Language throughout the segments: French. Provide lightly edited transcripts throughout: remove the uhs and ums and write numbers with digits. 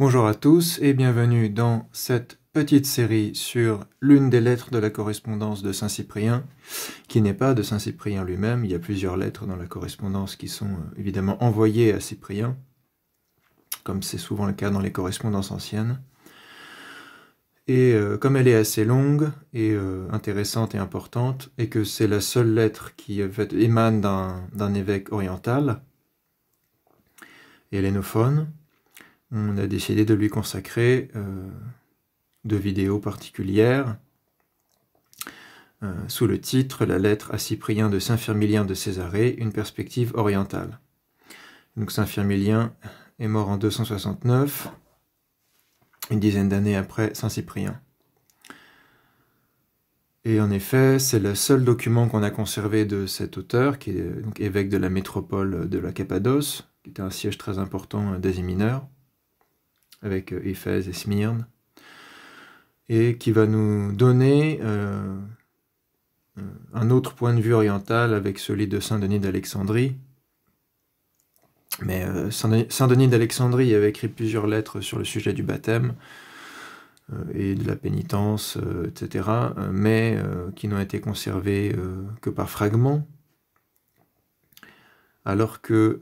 Bonjour à tous et bienvenue dans cette petite série sur l'une des lettres de la correspondance de Saint Cyprien, qui n'est pas de Saint Cyprien lui-même. Il y a plusieurs lettres dans la correspondance qui sont évidemment envoyées à Cyprien, comme c'est souvent le cas dans les correspondances anciennes. Et comme elle est assez longue et intéressante et importante, et que c'est la seule lettre qui émane d'un évêque oriental, hellénophone, on a décidé de lui consacrer deux vidéos particulières sous le titre « La lettre à Cyprien de Saint-Firmilien de Césarée, une perspective orientale ». Donc Saint-Firmilien est mort en 269, une dizaine d'années après Saint-Cyprien. Et en effet, c'est le seul document qu'on a conservé de cet auteur, qui est donc évêque de la métropole de la Cappadoce, qui était un siège très important d'Asie mineure, avec Éphèse et Smyrne, et qui va nous donner un autre point de vue oriental avec celui de Saint-Denis d'Alexandrie. Mais Saint-Denis d'Alexandrie avait écrit plusieurs lettres sur le sujet du baptême et de la pénitence, etc., mais qui n'ont été conservées que par fragments, alors que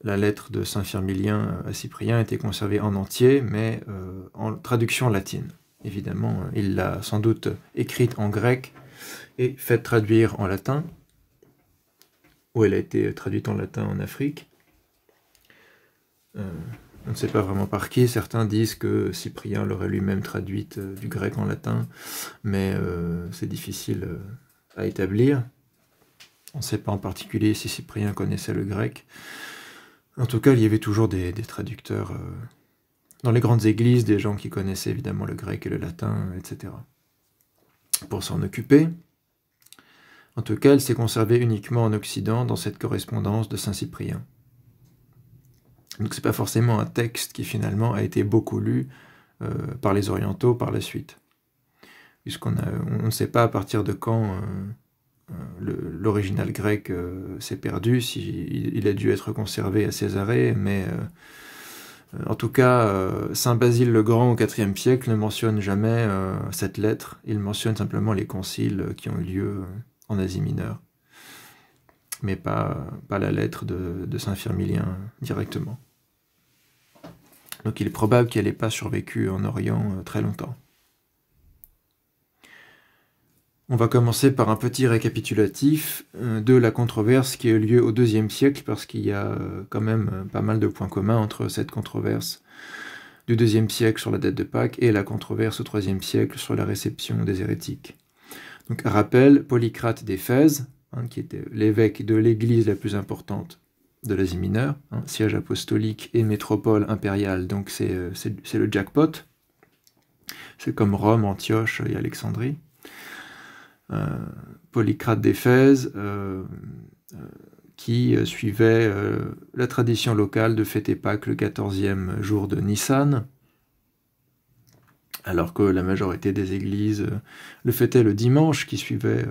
la lettre de Saint-Firmilien à Cyprien a été conservée en entier, mais en traduction latine. Évidemment, il l'a sans doute écrite en grec et faite traduire en latin, ou elle a été traduite en latin en Afrique. On ne sait pas vraiment par qui. Certains disent que Cyprien l'aurait lui-même traduite du grec en latin, mais c'est difficile à établir. On ne sait pas en particulier si Cyprien connaissait le grec. En tout cas, il y avait toujours des traducteurs dans les grandes églises, des gens qui connaissaient évidemment le grec et le latin, etc. pour s'en occuper. En tout cas, elle s'est conservée uniquement en Occident dans cette correspondance de Saint Cyprien. Donc c'est pas forcément un texte qui finalement a été beaucoup lu par les orientaux par la suite. Puisqu'on ne sait pas à partir de quand l'original grec s'est perdu, il a dû être conservé à Césarée, mais en tout cas, Saint Basile le Grand au IVe siècle ne mentionne jamais cette lettre, il mentionne simplement les conciles qui ont eu lieu en Asie mineure, mais pas la lettre de Saint Firmilien directement. Donc il est probable qu'elle n'ait pas survécu en Orient très longtemps. On va commencer par un petit récapitulatif de la controverse qui a eu lieu au IIe siècle, parce qu'il y a quand même pas mal de points communs entre cette controverse du IIe siècle sur la date de Pâques et la controverse au IIIe siècle sur la réception des hérétiques. Donc, rappel, Polycrate d'Éphèse, qui était l'évêque de l'église la plus importante de l'Asie mineure, siège apostolique et métropole impériale, donc c'est le jackpot. C'est comme Rome, Antioche et Alexandrie. Polycrate d'Éphèse, qui suivait la tradition locale de fêter Pâques le 14e jour de Nissan, alors que la majorité des églises le fêtaient le dimanche qui suivait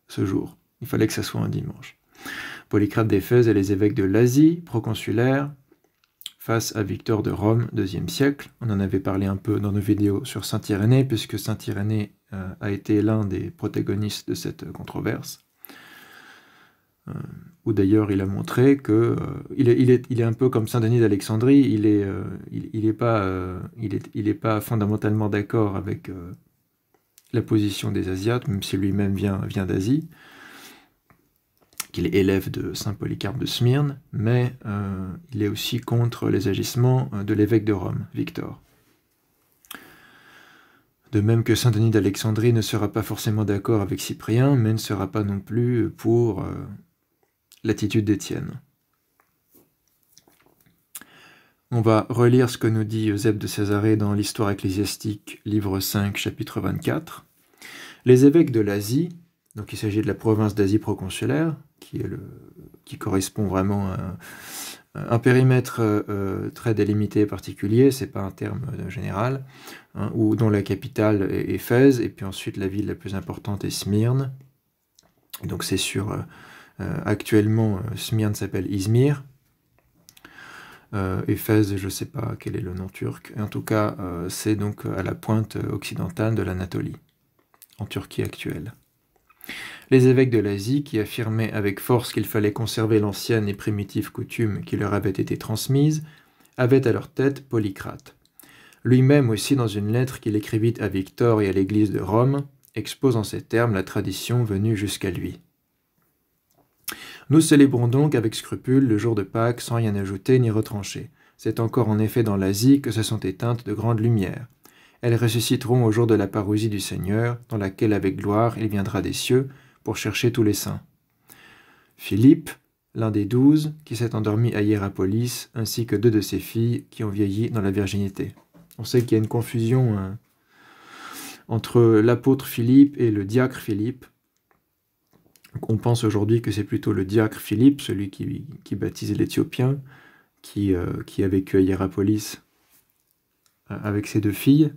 ce jour. Il fallait que ça soit un dimanche. Polycrate d'Éphèse et les évêques de l'Asie proconsulaire face à Victor de Rome, IIe siècle. On en avait parlé un peu dans nos vidéos sur Saint Irénée, puisque Saint Irénée a été l'un des protagonistes de cette controverse, où d'ailleurs il a montré que il est un peu comme Saint Denis d'Alexandrie, il est pas fondamentalement d'accord avec la position des Asiates, même si lui-même vient d'Asie, qu'il est élève de Saint Polycarpe de Smyrne, mais il est aussi contre les agissements de l'évêque de Rome, Victor. De même que Saint Denis d'Alexandrie ne sera pas forcément d'accord avec Cyprien, mais ne sera pas non plus pour l'attitude d'Étienne. On va relire ce que nous dit Eusèbe de Césarée dans l'Histoire ecclésiastique, livre 5, chapitre 24. Les évêques de l'Asie, donc il s'agit de la province d'Asie proconsulaire, qui correspond vraiment à un périmètre très délimité et particulier, c'est pas un terme général, où dont la capitale est Éphèse, et puis ensuite la ville la plus importante est Smyrne. Donc c'est actuellement Smyrne s'appelle Izmir. Éphèse, je ne sais pas quel est le nom turc. En tout cas, c'est donc à la pointe occidentale de l'Anatolie, en Turquie actuelle. Les évêques de l'Asie, qui affirmaient avec force qu'il fallait conserver l'ancienne et primitive coutume qui leur avait été transmise, avaient à leur tête Polycrate. Lui-même aussi, dans une lettre qu'il écrivit à Victor et à l'Église de Rome, expose en ces termes la tradition venue jusqu'à lui. Nous célébrons donc avec scrupule le jour de Pâques sans rien ajouter ni retrancher. C'est encore en effet dans l'Asie que se sont éteintes de grandes lumières. Elles ressusciteront au jour de la parousie du Seigneur, dans laquelle avec gloire il viendra des cieux pour chercher tous les saints. Philippe, l'un des 12, qui s'est endormi à Hiérapolis, ainsi que 2 de ses filles qui ont vieilli dans la virginité. On sait qu'il y a une confusion entre l'apôtre Philippe et le diacre Philippe. On pense aujourd'hui que c'est plutôt le diacre Philippe, celui qui baptise l'Éthiopien, qui a vécu à Hiérapolis avec ses 2 filles,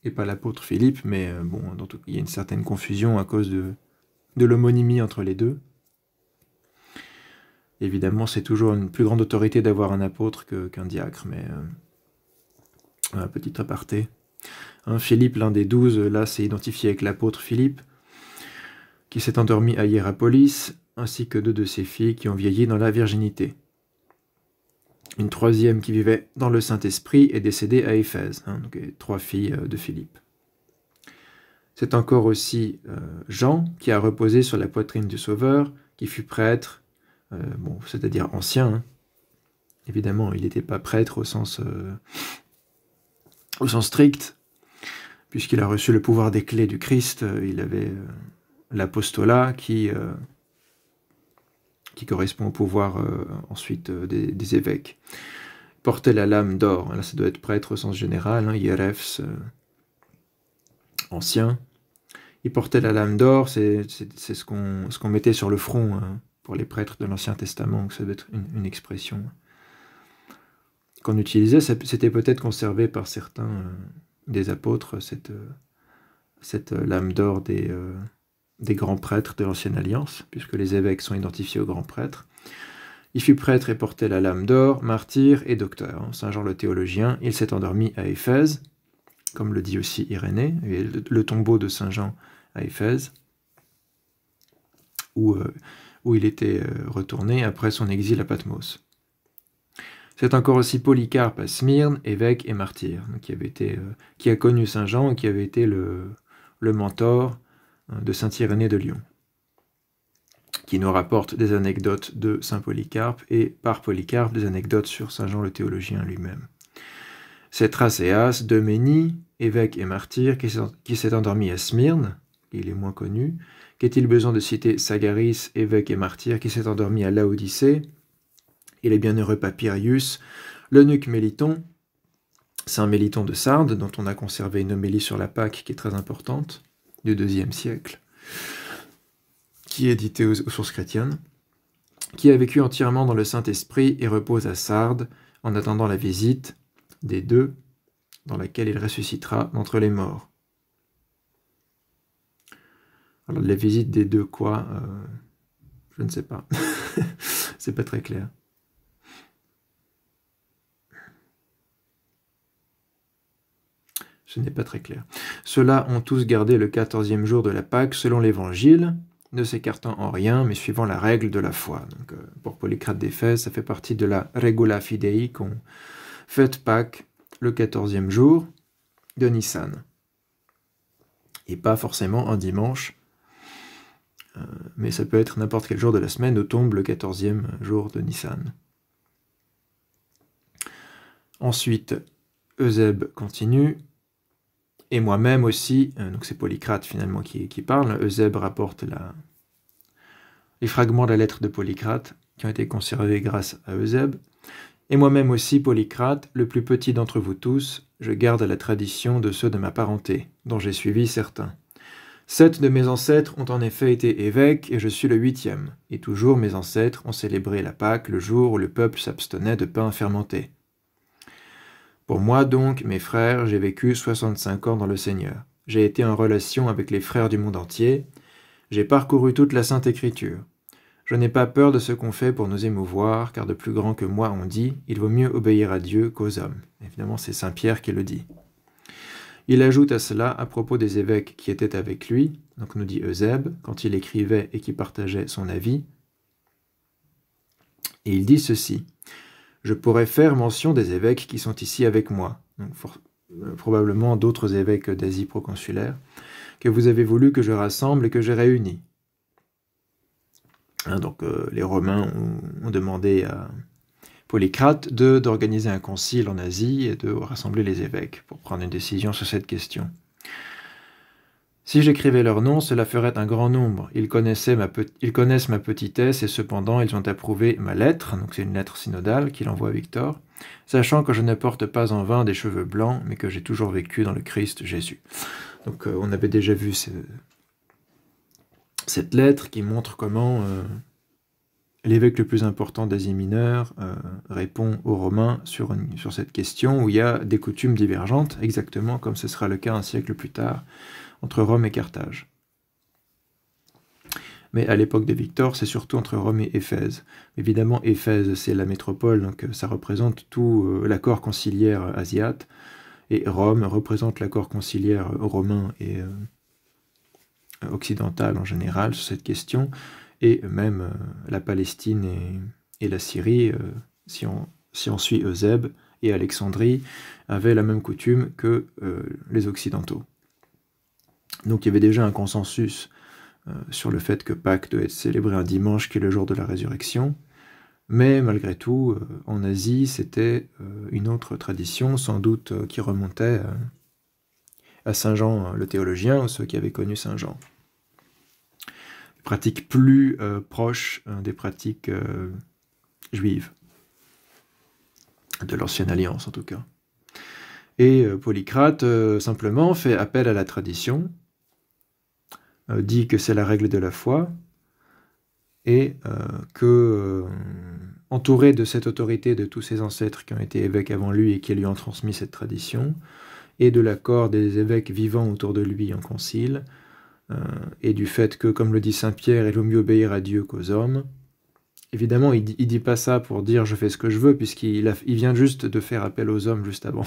et pas l'apôtre Philippe, mais bon, il y a une certaine confusion à cause de l'homonymie entre les deux. Évidemment, c'est toujours une plus grande autorité d'avoir un apôtre qu'un diacre, mais un petit aparté. Philippe, l'un des 12, là, s'est identifié avec l'apôtre Philippe, qui s'est endormi à Hiérapolis, ainsi que 2 de ses filles qui ont vieilli dans la virginité. Une 3e qui vivait dans le Saint-Esprit est décédée à Éphèse, donc 3 filles de Philippe. C'est encore aussi Jean qui a reposé sur la poitrine du Sauveur, qui fut prêtre, c'est-à-dire ancien. Évidemment, il n'était pas prêtre au sens strict, puisqu'il a reçu le pouvoir des clés du Christ. Il avait l'apostolat qui correspond au pouvoir ensuite des évêques. Il portait la lame d'or, là ça doit être prêtre au sens général, hierefs, ancien. Il portait la lame d'or, c'est ce qu'on mettait sur le front pour les prêtres de l'Ancien Testament, donc ça doit être une expression qu'on utilisait. C'était peut-être conservé par certains des apôtres, cette lame d'or des grands prêtres de l'Ancienne Alliance, puisque les évêques sont identifiés aux grands prêtres. Il fut prêtre et portait la lame d'or, martyr et docteur. Saint Jean le théologien, il s'est endormi à Éphèse, comme le dit aussi Irénée, et le tombeau de Saint Jean à Éphèse, où il était retourné après son exil à Patmos. C'est encore aussi Polycarpe à Smyrne, évêque et martyr, qui a connu Saint Jean et qui avait été le mentor de saint Irénée de Lyon, qui nous rapporte des anecdotes de saint Polycarpe et par Polycarpe des anecdotes sur Saint Jean le théologien lui-même. C'est Thracéas d'Euménie, évêque et martyr, qui s'est endormi à Smyrne, il est moins connu. Qu'est-il besoin de citer Sagaris, évêque et martyr, qui s'est endormi à Laodicée, et les bienheureux Papirius, l'eunuque Méliton, saint Méliton de Sardes, dont on a conservé une homélie sur la Pâque qui est très importante, du IIe siècle, qui est édité aux sources chrétiennes, qui a vécu entièrement dans le Saint-Esprit et repose à Sardes en attendant la visite des 2, dans laquelle il ressuscitera d'entre les morts. Alors, la visite des 2 quoi je ne sais pas. C'est pas très clair. Ce n'est pas très clair. Ceux-là ont tous gardé le 14e jour de la Pâque selon l'Évangile, ne s'écartant en rien, mais suivant la règle de la foi. Donc, pour Polycrate d'Éphèse, ça fait partie de la regula fidei qu'on fête Pâques le 14e jour de Nissan. Et pas forcément un dimanche, mais ça peut être n'importe quel jour de la semaine où tombe le 14e jour de Nissan. Ensuite, Eusèbe continue, et moi-même aussi, donc c'est Polycrate finalement qui parle. Eusèbe rapporte les fragments de la lettre de Polycrate qui ont été conservés grâce à Eusèbe. Et moi-même aussi, Polycrate, le plus petit d'entre vous tous, je garde la tradition de ceux de ma parenté, dont j'ai suivi certains. 7 de mes ancêtres ont en effet été évêques, et je suis le 8e. Et toujours mes ancêtres ont célébré la Pâque le jour où le peuple s'abstenait de pain fermenté. Pour moi donc, mes frères, j'ai vécu 65 ans dans le Seigneur. J'ai été en relation avec les frères du monde entier. J'ai parcouru toute la Sainte Écriture. Je n'ai pas peur de ce qu'on fait pour nous émouvoir, car de plus grands que moi ont dit, il vaut mieux obéir à Dieu qu'aux hommes. Évidemment, c'est Saint Pierre qui le dit. Il ajoute à cela, à propos des évêques qui étaient avec lui, donc nous dit Eusèbe, quand il écrivait et qui partageait son avis, et il dit ceci, « Je pourrais faire mention des évêques qui sont ici avec moi, donc probablement d'autres évêques d'Asie proconsulaire, que vous avez voulu que je rassemble et que j'ai réunis. » Donc les Romains ont demandé à Polycrate d'organiser un concile en Asie et de rassembler les évêques pour prendre une décision sur cette question. Si j'écrivais leur nom, cela ferait un grand nombre. Ils connaissent ma petitesse et cependant ils ont approuvé ma lettre, donc c'est une lettre synodale qu'il envoie à Victor, sachant que je ne porte pas en vain des cheveux blancs, mais que j'ai toujours vécu dans le Christ Jésus. Donc on avait déjà vu cette lettre qui montre comment l'évêque le plus important d'Asie mineure répond aux Romains sur cette question où il y a des coutumes divergentes, exactement comme ce sera le cas un siècle plus tard, entre Rome et Carthage. Mais à l'époque de Victor, c'est surtout entre Rome et Éphèse. Évidemment, Éphèse, c'est la métropole, donc ça représente tout l'accord conciliaire asiate, et Rome représente l'accord conciliaire romain et occidental en général sur cette question, et même la Palestine et la Syrie, si on suit Eusèbe, et Alexandrie, avaient la même coutume que les Occidentaux. Donc il y avait déjà un consensus sur le fait que Pâques doit être célébré un dimanche qui est le jour de la résurrection, mais malgré tout, en Asie, c'était une autre tradition, sans doute qui remontait à Saint Jean le théologien, ou ceux qui avaient connu Saint Jean. Des pratiques plus proches des pratiques juives, de l'Ancienne Alliance en tout cas. Et Polycrate simplement fait appel à la tradition, dit que c'est la règle de la foi, et que, entouré de cette autorité de tous ses ancêtres qui ont été évêques avant lui et qui lui ont transmis cette tradition, et de l'accord des évêques vivants autour de lui en concile, et du fait que, comme le dit Saint Pierre, il vaut mieux obéir à Dieu qu'aux hommes. Évidemment, il dit pas ça pour dire je fais ce que je veux, puisqu'il vient juste de faire appel aux hommes juste avant.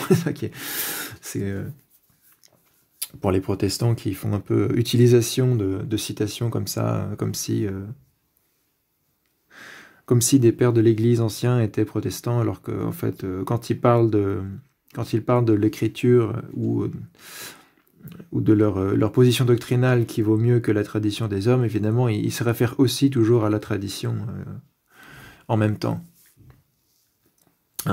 C'est pour les protestants qui font un peu utilisation de citations comme ça, comme si des pères de l'Église anciens étaient protestants, alors qu'en fait, quand ils parlent de l'écriture ou de leur position doctrinale qui vaut mieux que la tradition des hommes, évidemment, ils se réfèrent aussi toujours à la tradition en même temps.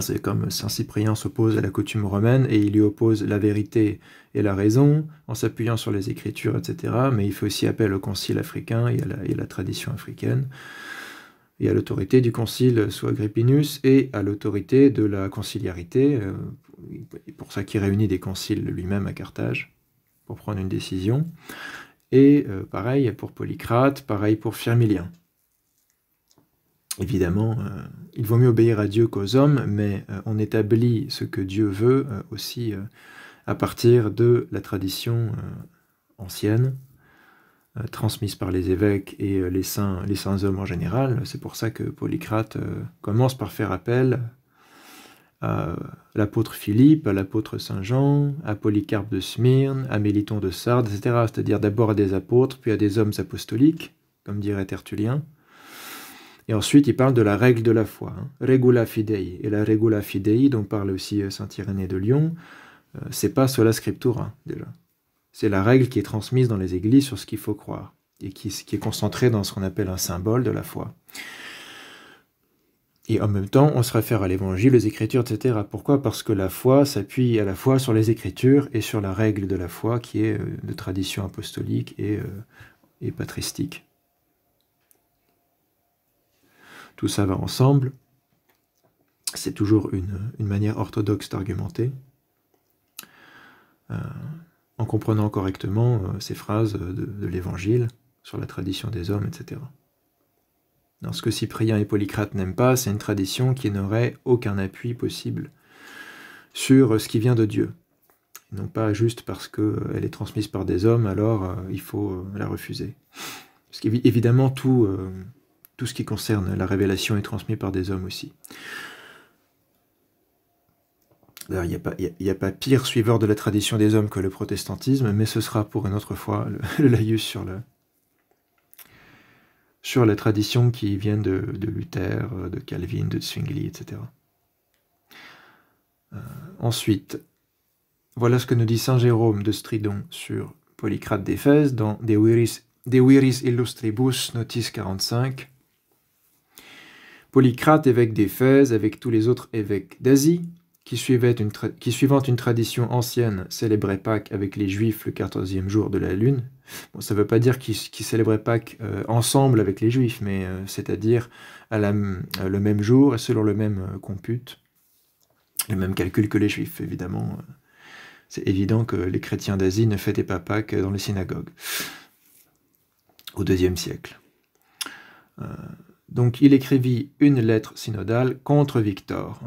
C'est comme Saint Cyprien s'oppose à la coutume romaine et il lui oppose la vérité et la raison en s'appuyant sur les Écritures, etc. Mais il fait aussi appel au concile africain et à la tradition africaine, et à l'autorité du concile sous Agrippinus et à l'autorité de la conciliarité, pour ça qu'il réunit des conciles lui-même à Carthage pour prendre une décision. Et pareil pour Polycrate, pareil pour Firmilien. Évidemment, il vaut mieux obéir à Dieu qu'aux hommes, mais on établit ce que Dieu veut aussi à partir de la tradition ancienne, transmise par les évêques et les saints hommes en général. C'est pour ça que Polycrate commence par faire appel à l'apôtre Philippe, à l'apôtre Saint Jean, à Polycarpe de Smyrne, à Méliton de Sardes, etc. C'est-à-dire d'abord à des apôtres, puis à des hommes apostoliques, comme dirait Tertullien. Et ensuite, il parle de la règle de la foi, regula fidei. Et la regula fidei, dont parle aussi saint Irénée de Lyon, c'est pas sola scriptura, déjà. C'est la règle qui est transmise dans les églises sur ce qu'il faut croire, et qui est concentrée dans ce qu'on appelle un symbole de la foi. Et en même temps, on se réfère à l'évangile, aux Écritures, etc. Pourquoi ? Parce que la foi s'appuie à la fois sur les Écritures et sur la règle de la foi, qui est de tradition apostolique et patristique. Tout ça va ensemble. C'est toujours une manière orthodoxe d'argumenter, en comprenant correctement ces phrases de l'Évangile sur la tradition des hommes, etc. Alors, ce que Cyprien et Polycrate n'aiment pas, c'est une tradition qui n'aurait aucun appui possible sur ce qui vient de Dieu. Non pas juste parce qu'elle est transmise par des hommes, alors il faut la refuser. Parce qu'évidemment, tout tout ce qui concerne la révélation est transmis par des hommes aussi. D'ailleurs, il n'y a pas pire suiveur de la tradition des hommes que le protestantisme, mais ce sera pour une autre fois le laïus sur la tradition qui vient de Luther, de Calvin, de Zwingli, etc. Ensuite, voilà ce que nous dit saint Jérôme de Stridon sur Polycrate d'Éphèse dans De Viris Illustribus, notice 45. Polycrate, évêque d'Éphèse, avec tous les autres évêques d'Asie, qui suivant une tradition ancienne, célébrait Pâques avec les Juifs le 14e jour de la lune. Bon, ça ne veut pas dire qu'ils célébraient Pâques ensemble avec les Juifs, mais c'est-à-dire le même jour et selon le même compute, le même calcul que les Juifs, évidemment. C'est évident que les chrétiens d'Asie ne fêtaient pas Pâques dans les synagogues au IIe siècle. Donc il écrivit une lettre synodale contre Victor.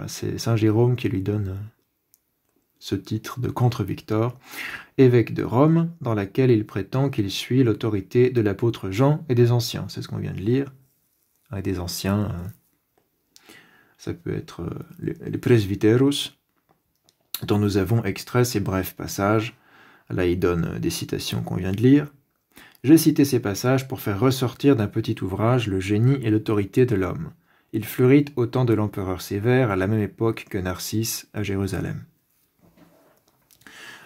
C'est saint Jérôme qui lui donne ce titre de contre Victor, évêque de Rome, dans laquelle il prétend qu'il suit l'autorité de l'apôtre Jean et des anciens. C'est ce qu'on vient de lire. Et des anciens, ça peut être les presbyteros, dont nous avons extrait ces brefs passages. Là, il donne des citations qu'on vient de lire. J'ai cité ces passages pour faire ressortir d'un petit ouvrage le génie et l'autorité de l'homme. Il fleurit au temps de l'empereur Sévère, à la même époque que Narcisse à Jérusalem.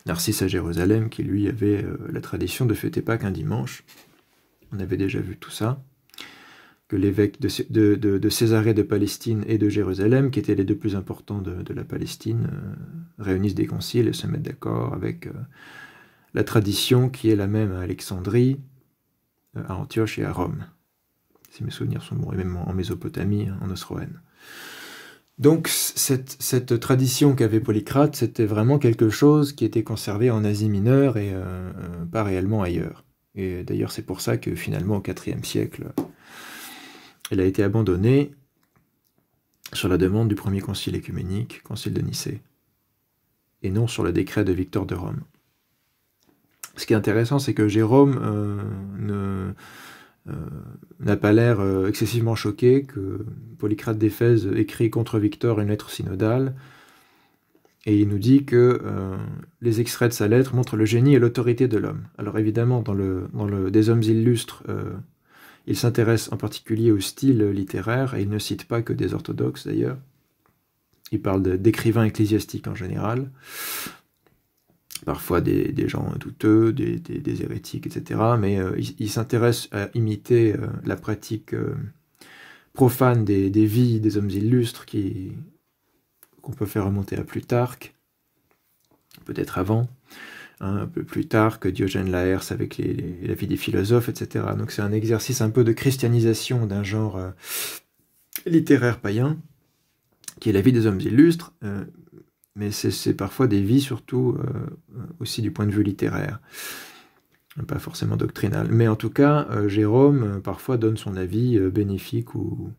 Narcisse à Jérusalem, qui lui avait la tradition de fêter Pâques un dimanche. On avait déjà vu tout ça. Que l'évêque de Césarée de Palestine et de Jérusalem, qui étaient les deux plus importants de la Palestine, réunissent des conciles et se mettent d'accord avec la tradition qui est la même à Alexandrie, à Antioche et à Rome. Si mes souvenirs sont bons, et même en Mésopotamie, en Osroène. Donc cette tradition qu'avait Polycrate, c'était vraiment quelque chose qui était conservé en Asie mineure et pas réellement ailleurs. Et d'ailleurs, c'est pour ça que finalement, au IVe siècle, elle a été abandonnée sur la demande du premier concile œcuménique, concile de Nicée, et non sur le décret de Victor de Rome. Ce qui est intéressant, c'est que Jérôme n'a pas l'air excessivement choqué que Polycrate d'Éphèse écrit contre Victor une lettre synodale, et il nous dit que les extraits de sa lettre montrent le génie et l'autorité de l'homme. Alors évidemment, dans le Des hommes illustres, il s'intéresse en particulier au style littéraire, et il ne cite pas que des orthodoxes d'ailleurs. Il parle d'écrivains ecclésiastiques en général, parfois des gens douteux, des hérétiques, etc. Mais il s'intéresse à imiter la pratique profane des vies des hommes illustres qu'on peut faire remonter à Plutarque, peut-être avant, un peu plus tard que Diogène Laërce avec la vie des philosophes, etc. Donc c'est un exercice un peu de christianisation d'un genre littéraire païen, qui est la vie des hommes illustres, mais c'est parfois des vies surtout aussi du point de vue littéraire, pas forcément doctrinal. Mais en tout cas, Jérôme parfois donne son avis bénéfique ou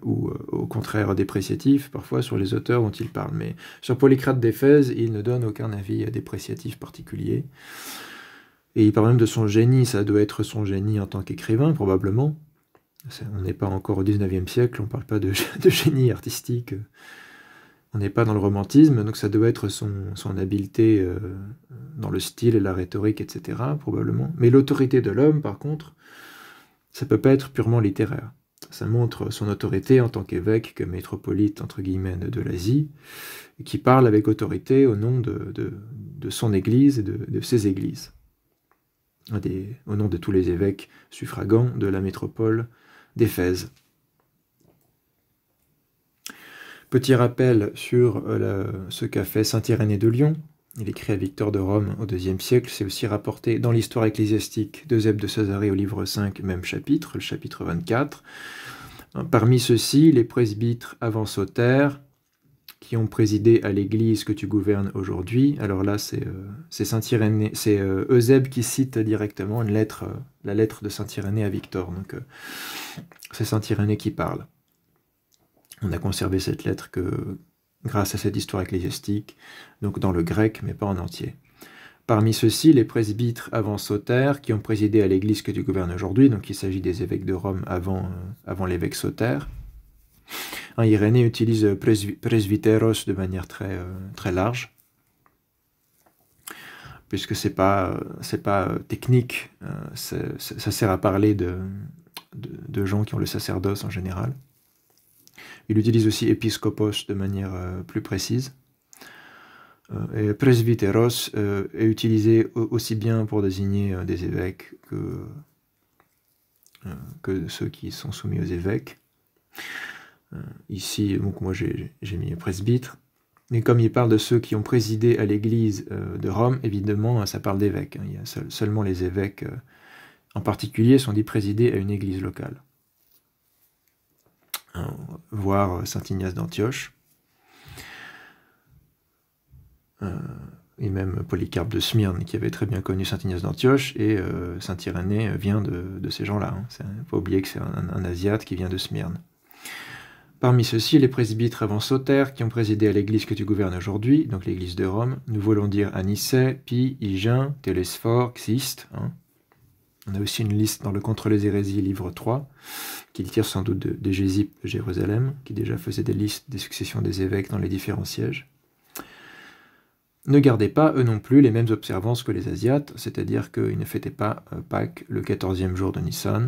au contraire dépréciatif, parfois sur les auteurs dont il parle. Mais sur Polycrate d'Éphèse, il ne donne aucun avis dépréciatif particulier. Et il parle même de son génie, ça doit être son génie en tant qu'écrivain, probablement. On n'est pas encore au XIXe siècle, on ne parle pas de génie artistique. On n'est pas dans le romantisme, donc ça doit être son habileté dans le style et la rhétorique, etc., probablement. Mais l'autorité de l'homme, par contre, ça ne peut pas être purement littéraire. Ça montre son autorité en tant qu'évêque, que métropolite, entre guillemets, de l'Asie, qui parle avec autorité au nom de son Église et de ses églises. Au nom de tous les évêques suffragants de la métropole d'Éphèse. Petit rappel sur ce qu'a fait saint Irénée de Lyon. Il écrit à Victor de Rome au IIe siècle. C'est aussi rapporté dans l'histoire ecclésiastique d'Eusèbe de Césarée au livre 5, même chapitre, le chapitre 24. Parmi ceux-ci, les presbytres avancataires qui ont présidé à l'église que tu gouvernes aujourd'hui. Alors là, c'est saint Irénée, c'est Eusèbe qui cite directement la lettre de saint Irénée à Victor. Donc c'est saint Irénée qui parle. On a conservé cette lettre que grâce à cette histoire ecclésiastique, donc dans le grec, mais pas en entier. Parmi ceux-ci, les presbytres avant Sauter, qui ont présidé à l'église que tu gouvernes aujourd'hui, donc il s'agit des évêques de Rome avant l'évêque Sauter. Irénée utilise presbyteros de manière très large, puisque c'est pas technique, ça sert à parler de gens qui ont le sacerdoce en général. Il utilise aussi épiscopos de manière plus précise. Et presbyteros est utilisé aussi bien pour désigner des évêques que ceux qui sont soumis aux évêques. Ici, donc moi j'ai mis presbytre. Mais comme il parle de ceux qui ont présidé à l'église de Rome, évidemment, ça parle d'évêques. Il y a seulement les évêques, en particulier, sont dits présider à une église locale. Voir saint Ignace d'Antioche. Et même Polycarpe de Smyrne, qui avait très bien connu saint Ignace d'Antioche, et saint Irénée vient de ces gens-là. Il ne faut pas oublier que c'est un Asiate qui vient de Smyrne. Parmi ceux-ci, les presbytres avant Sauter, qui ont présidé à l'église que tu gouvernes aujourd'hui, donc l'église de Rome, nous voulons dire Anicet, Pi, Hygin, Télésphore, Xiste. On a aussi une liste dans le Contre les hérésies, livre 3, qu'il tire sans doute de Gésippe de Jérusalem, qui déjà faisait des listes des successions des évêques dans les différents sièges. Ne gardaient pas, eux non plus, les mêmes observances que les Asiates, c'est-à-dire qu'ils ne fêtaient pas Pâques le 14e jour de Nissan,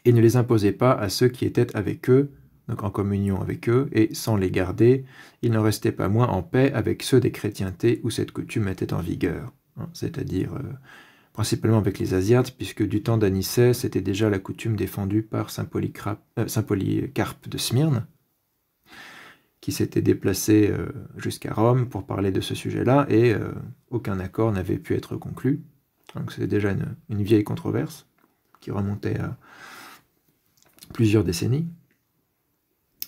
et ne les imposaient pas à ceux qui étaient avec eux, donc en communion avec eux, et sans les garder, ils n'en restaient pas moins en paix avec ceux des chrétientés où cette coutume était en vigueur, c'est-à-dire principalement avec les Asiates, puisque du temps d'Anicet, c'était déjà la coutume défendue par saint Polycarpe de Smyrne, qui s'était déplacé jusqu'à Rome pour parler de ce sujet-là, et aucun accord n'avait pu être conclu. Donc c'était déjà une vieille controverse qui remontait à plusieurs décennies,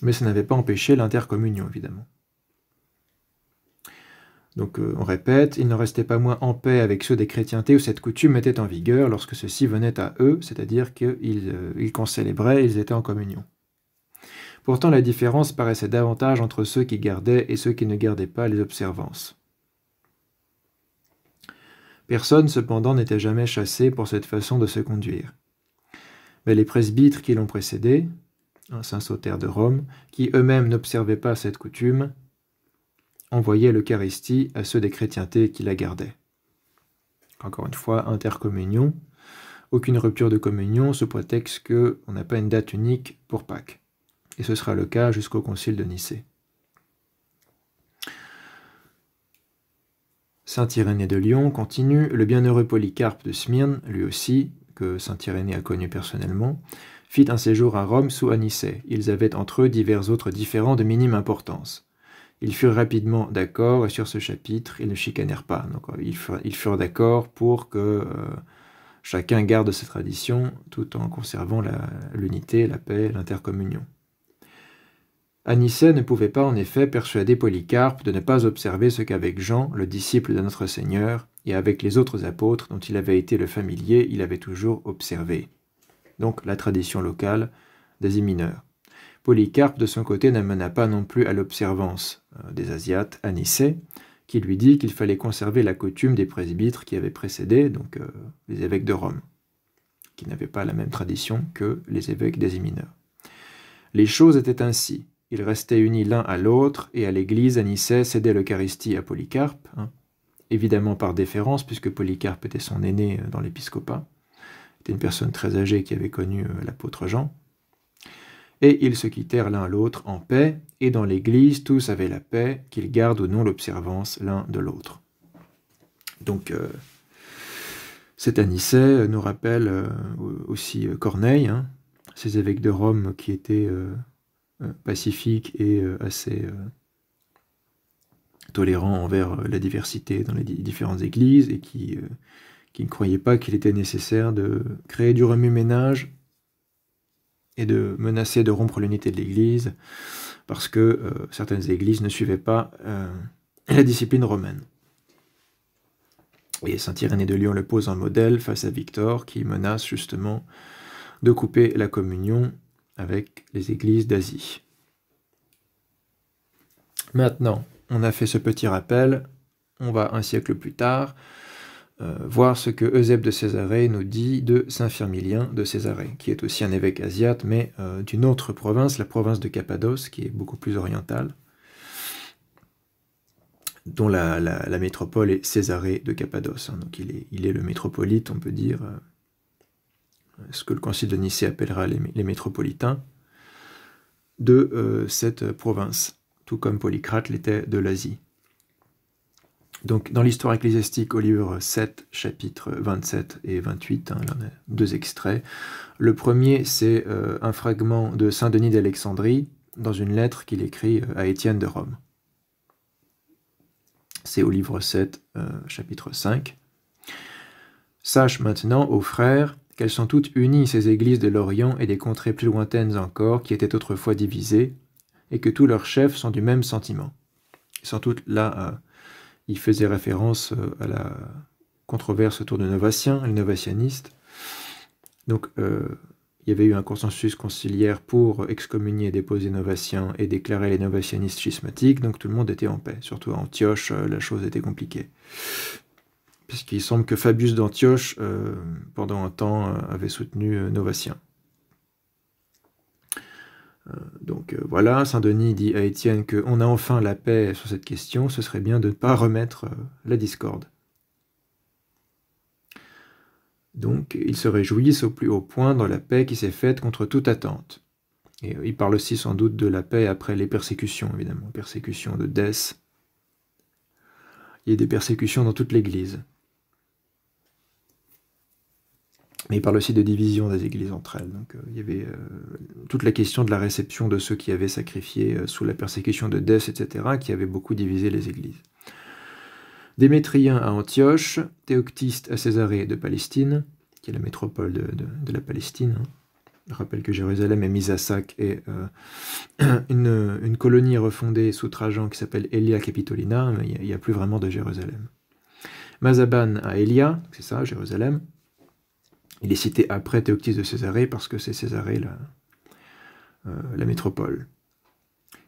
mais ça n'avait pas empêché l'intercommunion, évidemment. Donc on répète, il n'en restait pas moins en paix avec ceux des chrétientés où cette coutume était en vigueur lorsque ceux-ci venaient à eux, c'est-à-dire qu'ils concélébraient, ils étaient en communion. Pourtant la différence paraissait davantage entre ceux qui gardaient et ceux qui ne gardaient pas les observances. Personne cependant n'était jamais chassé pour cette façon de se conduire. Mais les presbytres qui l'ont précédé, saint Sauter de Rome, qui eux-mêmes n'observaient pas cette coutume, envoyaient l'Eucharistie à ceux des chrétientés qui la gardaient. Encore une fois, intercommunion, aucune rupture de communion sous prétexte qu'on n'a pas une date unique pour Pâques. Et ce sera le cas jusqu'au concile de Nicée. Saint Irénée de Lyon continue, le bienheureux Polycarpe de Smyrne, lui aussi, que saint Irénée a connu personnellement, fit un séjour à Rome sous Anicet. Ils avaient entre eux divers autres différends de minime importance. Ils furent rapidement d'accord, et sur ce chapitre, ils ne chicanèrent pas. Donc, ils furent d'accord pour que chacun garde sa tradition, tout en conservant l'unité, la paix, l'intercommunion. Anicet ne pouvait pas en effet persuader Polycarpe de ne pas observer ce qu'avec Jean, le disciple de notre Seigneur, et avec les autres apôtres dont il avait été le familier, il avait toujours observé. Donc la tradition locale d'Asie mineure. Polycarpe, de son côté, n'amena pas non plus à l'observance des Asiates Anicet, qui lui dit qu'il fallait conserver la coutume des presbytres qui avaient précédé, donc les évêques de Rome, qui n'avaient pas la même tradition que les évêques d'Asie mineure. Les choses étaient ainsi. Ils restaient unis l'un à l'autre, et à l'église, Anicet cédait l'Eucharistie à Polycarpe, évidemment par déférence, puisque Polycarpe était son aîné dans l'épiscopat. C'était une personne très âgée qui avait connu l'apôtre Jean. Et ils se quittèrent l'un l'autre en paix, et dans l'église, tous avaient la paix, qu'ils gardent ou non l'observance l'un de l'autre. Donc, cet Anicet nous rappelle aussi Corneille, ces évêques de Rome qui étaient pacifiques et assez tolérants envers la diversité dans les différentes églises, et qui ne croyaient pas qu'il était nécessaire de créer du remue-ménage et de menacer de rompre l'unité de l'Église, parce que certaines églises ne suivaient pas la discipline romaine. Et saint Irénée de Lyon le pose en modèle face à Victor, qui menace justement de couper la communion avec les églises d'Asie. Maintenant, on a fait ce petit rappel, on va un siècle plus tard voir ce que Eusèbe de Césarée nous dit de saint Firmilien de Césarée, qui est aussi un évêque asiate, mais d'une autre province, la province de Cappadoce, qui est beaucoup plus orientale, dont la métropole est Césarée de Cappadoce. Hein. Donc il est le métropolite, on peut dire, ce que le concile de Nicée appellera les métropolitains, de cette province, tout comme Polycrate l'était de l'Asie. Donc, dans l'histoire ecclésiastique, au livre 7, chapitres 27 et 28, hein, là on a 2 extraits. Le premier, c'est un fragment de saint Denis d'Alexandrie, dans une lettre qu'il écrit à Étienne de Rome. C'est au livre 7, chapitre 5. « Sache maintenant, ô frères, qu'elles sont toutes unies ces églises de l'Orient et des contrées plus lointaines encore, qui étaient autrefois divisées, et que tous leurs chefs sont du même sentiment. » Ils sont toutes là... Il faisait référence à la controverse autour de Novatiens, les novatianistes. Donc, il y avait eu un consensus conciliaire pour excommunier et déposer Novatiens et déclarer les novatianistes schismatiques, donc tout le monde était en paix. Surtout à Antioche, la chose était compliquée. Puisqu'il semble que Fabius d'Antioche, pendant un temps, avait soutenu Novatien. Donc voilà, saint Denis dit à Étienne qu'on a enfin la paix sur cette question, ce serait bien de ne pas remettre la discorde. Donc ils se réjouissent au plus haut point dans la paix qui s'est faite contre toute attente. Et il parle aussi sans doute de la paix après les persécutions, évidemment, persécutions de Dès. Il y a des persécutions dans toute l'Église. Mais il parle aussi de division des églises entre elles. Donc, il y avait toute la question de la réception de ceux qui avaient sacrifié sous la persécution de Dès, etc., qui avait beaucoup divisé les églises. Démétrien à Antioche, Théoctiste à Césarée de Palestine, qui est la métropole de la Palestine. Je rappelle que Jérusalem est mise à sac et une colonie refondée sous Trajan qui s'appelle Aelia Capitolina, mais il n'y a plus vraiment de Jérusalem. Mazaban à Aelia, c'est ça, Jérusalem. Il est cité après Théoctiste de Césarée parce que c'est Césarée la métropole.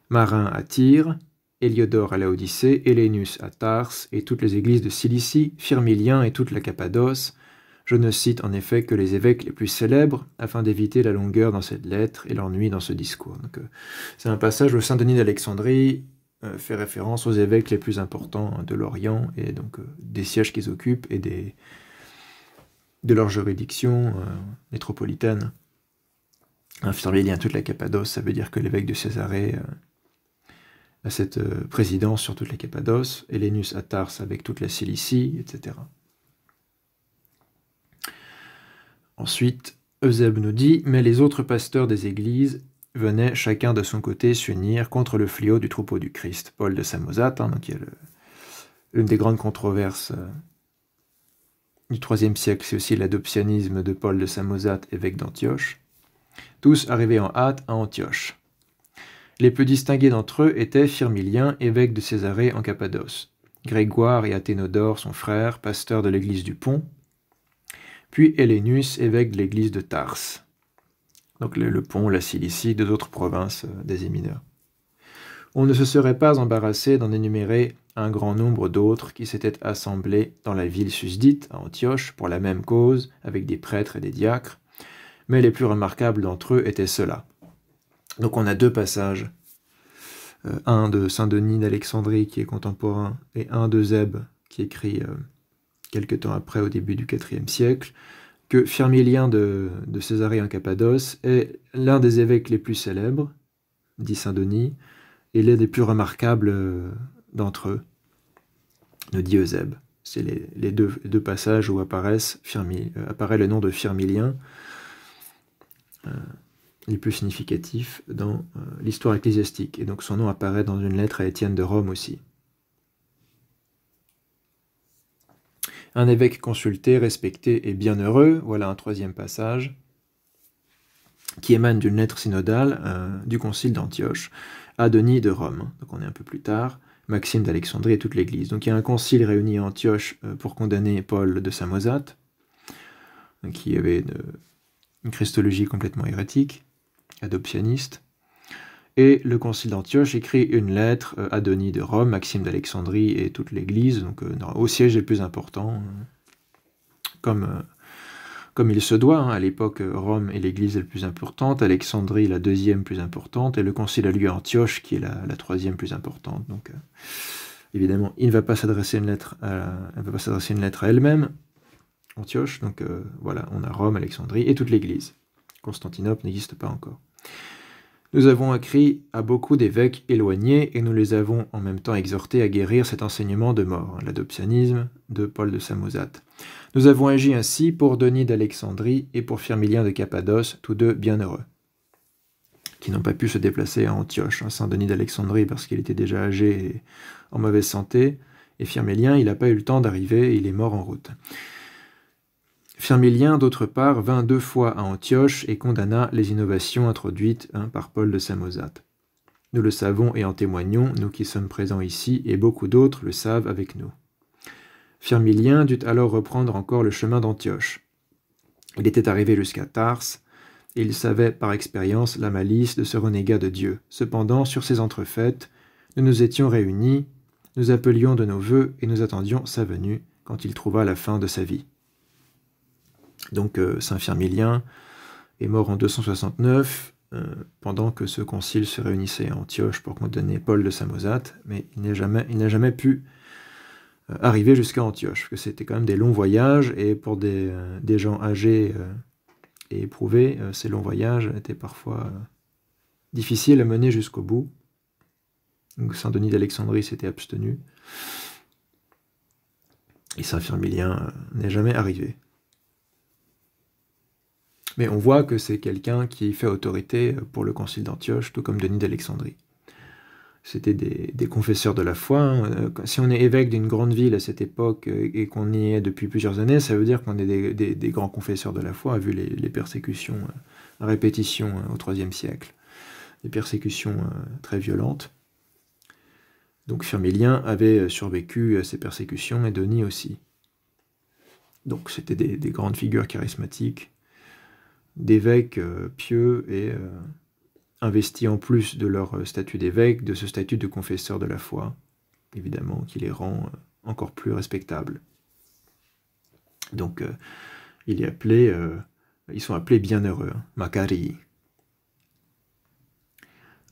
Marin à Tyr, Héliodore à Laodicée, Hélénus à Tars et toutes les églises de Cilicie, Firmilien et toute la Cappadoce. Je ne cite en effet que les évêques les plus célèbres afin d'éviter la longueur dans cette lettre et l'ennui dans ce discours. C'est un passage où saint Denis d'Alexandrie fait référence aux évêques les plus importants de l'Orient et donc des sièges qu'ils occupent et de leur juridiction métropolitaine. Firmilien, toute la Cappadoce, ça veut dire que l'évêque de Césarée a cette présidence sur toute la Cappadoce, Hélénus à Tars avec toute la Cilicie, etc. Ensuite, Eusèbe nous dit « Mais les autres pasteurs des églises venaient chacun de son côté s'unir contre le fléau du troupeau du Christ. » Paul de Samosate, donc il y a une des grandes controverses du IIIe siècle, c'est aussi l'adoptionnisme de Paul de Samosate, évêque d'Antioche. Tous arrivés en hâte à Antioche. Les plus distingués d'entre eux étaient Firmilien, évêque de Césarée en Cappadoce, Grégoire et Athénodore, son frère, pasteur de l'église du Pont, puis Hélénus, évêque de l'église de Tars. Donc le Pont, la Cilicie, deux autres provinces d'Asie mineure. On ne se serait pas embarrassé d'en énumérer un grand nombre d'autres qui s'étaient assemblés dans la ville susdite, à Antioche, pour la même cause, avec des prêtres et des diacres, mais les plus remarquables d'entre eux étaient ceux-là. Donc on a 2 passages, un de saint Denis d'Alexandrie qui est contemporain, et un d'Eusèbe qui écrit quelque temps après, au début du IVe siècle, que Firmilien de Césarée en Cappadoce est l'un des évêques les plus célèbres, dit saint Denis, et l'un des plus remarquables d'entre eux, nous dit Eusèbe. C'est les deux passages où apparaît le nom de Firmilien, les plus significatifs dans l'histoire ecclésiastique. Et donc son nom apparaît dans une lettre à Étienne de Rome aussi. Un évêque consulté, respecté et bienheureux, voilà un 3e passage, qui émane d'une lettre synodale du concile d'Antioche à Denis de Rome. Donc on est un peu plus tard, Maxime d'Alexandrie et toute l'Église. Donc il y a un concile réuni à Antioche pour condamner Paul de Samosate, qui avait une christologie complètement hérétique, adoptionniste. Et le concile d'Antioche écrit une lettre à Denis de Rome, Maxime d'Alexandrie et toute l'Église, donc au siège les plus importants, comme il se doit. À l'époque, Rome est l'Église la plus importante, Alexandrie la deuxième plus importante, et le concile a lieu à Antioche, qui est la troisième plus importante. Donc, évidemment, il ne va pas s'adresser une lettre à elle-même, Antioche. Donc voilà, on a Rome, Alexandrie et toute l'Église. Constantinople n'existe pas encore. Nous avons écrit à beaucoup d'évêques éloignés et nous les avons en même temps exhortés à guérir cet enseignement de mort, l'adoptionnisme de Paul de Samosate. Nous avons agi ainsi pour Denis d'Alexandrie et pour Firmilien de Cappadoce, tous deux bienheureux, qui n'ont pas pu se déplacer à Antioche. Saint Denis d'Alexandrie parce qu'il était déjà âgé et en mauvaise santé, et Firmilien, il n'a pas eu le temps d'arriver, il est mort en route. Firmilien, d'autre part, vint 2 fois à Antioche et condamna les innovations introduites par Paul de Samosate. Nous le savons et en témoignons, nous qui sommes présents ici, et beaucoup d'autres le savent avec nous. Firmilien dut alors reprendre encore le chemin d'Antioche. Il était arrivé jusqu'à Tarse, et il savait par expérience la malice de ce renégat de Dieu. Cependant, sur ces entrefaites, nous nous étions réunis, nous appelions de nos vœux et nous attendions sa venue quand il trouva la fin de sa vie. Donc Saint Firmilien est mort en 269, pendant que ce concile se réunissait à Antioche pour condamner Paul de Samosate, mais il n'a jamais pu arriver jusqu'à Antioche, parce que c'était quand même des longs voyages, et pour des gens âgés et éprouvés, ces longs voyages étaient parfois difficiles à mener jusqu'au bout. Donc Saint Denis d'Alexandrie s'était abstenu, et Saint Firmilien n'est jamais arrivé. Mais on voit que c'est quelqu'un qui fait autorité pour le concile d'Antioche, tout comme Denis d'Alexandrie. C'était des confesseurs de la foi. Si on est évêque d'une grande ville à cette époque et qu'on y est depuis plusieurs années, ça veut dire qu'on est des grands confesseurs de la foi, vu les persécutions à répétition au IIIe siècle. Des persécutions très violentes. Donc Firmilien avait survécu à ces persécutions et Denis aussi. Donc c'était des grandes figures charismatiques, d'évêques pieux et investis en plus de leur statut d'évêque, de ce statut de confesseur de la foi, évidemment, qui les rend encore plus respectables. Donc, ils sont appelés bienheureux, Makari.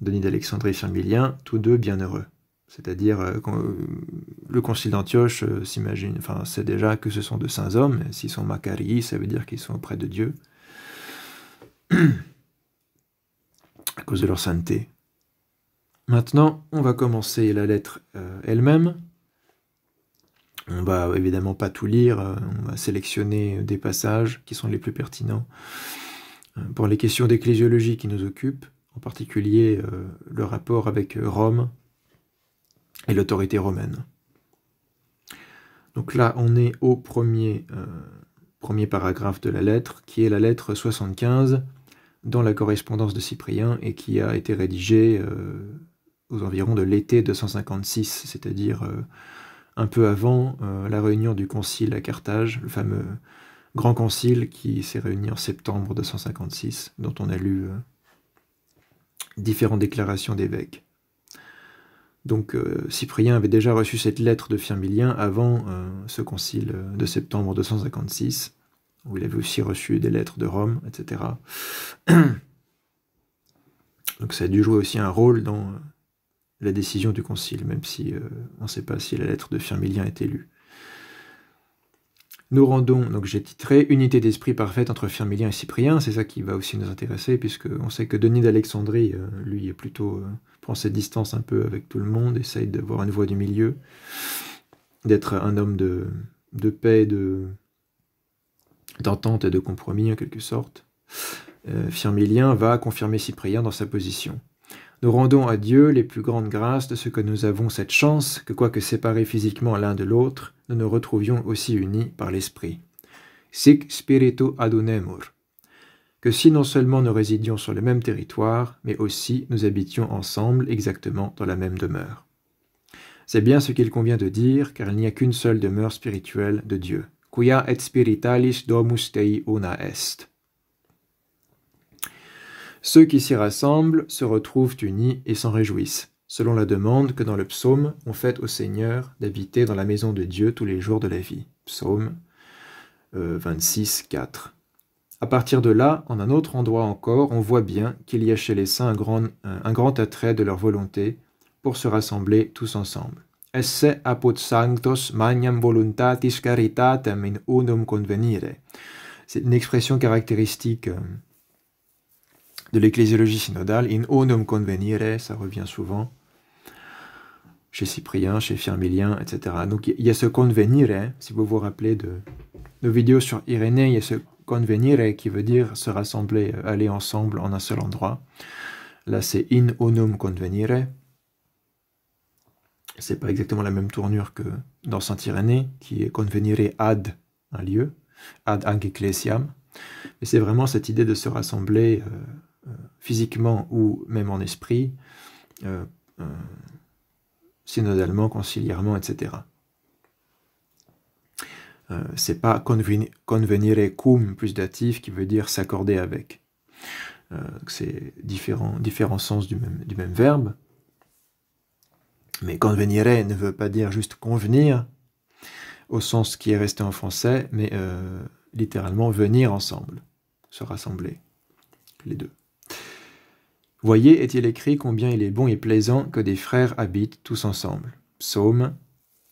Denis d'Alexandrie et Firmilien, tous deux bienheureux. C'est-à-dire, le concile d'Antioche sait déjà que ce sont de saints hommes. S'ils sont Makari, ça veut dire qu'ils sont auprès de Dieu, à cause de leur sainteté. Maintenant, on va commencer la lettre elle-même. On va évidemment pas tout lire, on va sélectionner des passages qui sont les plus pertinents pour les questions d'ecclésiologie qui nous occupent, en particulier le rapport avec Rome et l'autorité romaine. Donc là, on est au premier paragraphe de la lettre, qui est la lettre 75, dans la correspondance de Cyprien, et qui a été rédigée aux environs de l'été 256, c'est-à-dire un peu avant la réunion du concile à Carthage, le fameux grand concile qui s'est réuni en septembre 256, dont on a lu différentes déclarations d'évêques. Donc Cyprien avait déjà reçu cette lettre de Firmilien avant ce concile de septembre 256, où il avait aussi reçu des lettres de Rome, etc. Donc ça a dû jouer aussi un rôle dans la décision du concile, même si on ne sait pas si la lettre de Firmilien est lue. Nous rendons, donc j'ai titré, unité d'esprit parfaite entre Firmilien et Cyprien, c'est ça qui va aussi nous intéresser, puisqu'on sait que Denis d'Alexandrie, lui, est plutôt prend ses distances un peu avec tout le monde, essaye d'avoir une voie du milieu, d'être un homme de paix, d'entente et de compromis en quelque sorte. Firmilien va confirmer Cyprien dans sa position. Nous rendons à Dieu les plus grandes grâces de ce que nous avons cette chance que, quoique séparés physiquement l'un de l'autre, nous nous retrouvions aussi unis par l'esprit. Sic spiritu adunemur. Que si non seulement nous résidions sur le même territoire, mais aussi nous habitions ensemble exactement dans la même demeure. C'est bien ce qu'il convient de dire, car il n'y a qu'une seule demeure spirituelle de Dieu. Quia et spiritualis domus Dei una est. Ceux qui s'y rassemblent se retrouvent unis et s'en réjouissent, selon la demande que dans le psaume on fait au Seigneur d'habiter dans la maison de Dieu tous les jours de la vie. Psaume 26, 4. À partir de là, en un autre endroit encore, on voit bien qu'il y a chez les saints un grand attrait de leur volonté pour se rassembler tous ensemble. Esse apud sanctos magnam voluntatis caritatem in unum convenire. C'est une expression caractéristique de l'ecclésiologie synodale. In unum convenire, ça revient souvent chez Cyprien, chez Firmilien, etc. Donc il y a ce convenire, si vous vous rappelez de nos vidéos sur Irénée, il y a ce convenire qui veut dire se rassembler, aller ensemble en un seul endroit. Là, c'est in unum convenire. C'est pas exactement la même tournure que dans Saint-Irénée, qui est convenire ad un lieu, ad anc ecclesiam. Mais c'est vraiment cette idée de se rassembler physiquement ou même en esprit, synodalement, conciliairement, etc. C'est pas convenire cum plus datif qui veut dire s'accorder avec. C'est différents sens du même verbe. Mais convenire ne veut pas dire juste convenir, au sens qui est resté en français, mais littéralement venir ensemble, se rassembler, les deux. Voyez, est-il écrit combien il est bon et plaisant que des frères habitent tous ensemble. Psaume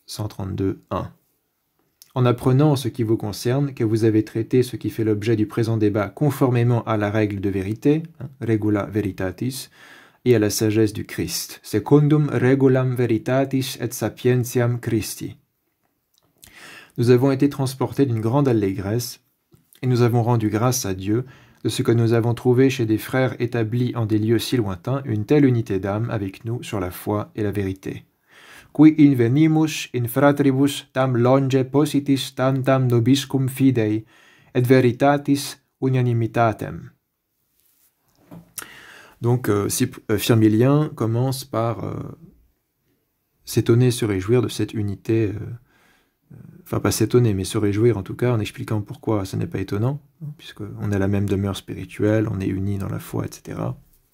132, 1. En apprenant en ce qui vous concerne que vous avez traité ce qui fait l'objet du présent débat conformément à la règle de vérité, regula veritatis, et à la sagesse du Christ, secundum regulam veritatis et sapientiam Christi. Nous avons été transportés d'une grande allégresse, et nous avons rendu grâce à Dieu de ce que nous avons trouvé chez des frères établis en des lieux si lointains une telle unité d'âme avec nous sur la foi et la vérité. Qui invenimus in fratribus tam longe positis tantam nobiscum fidei et veritatis unanimitatem. Donc, Firmilien commence par s'étonner, se réjouir de cette unité, enfin pas s'étonner, mais se réjouir en tout cas, en expliquant pourquoi ce n'est pas étonnant, puisqu'on a la même demeure spirituelle, on est unis dans la foi, etc.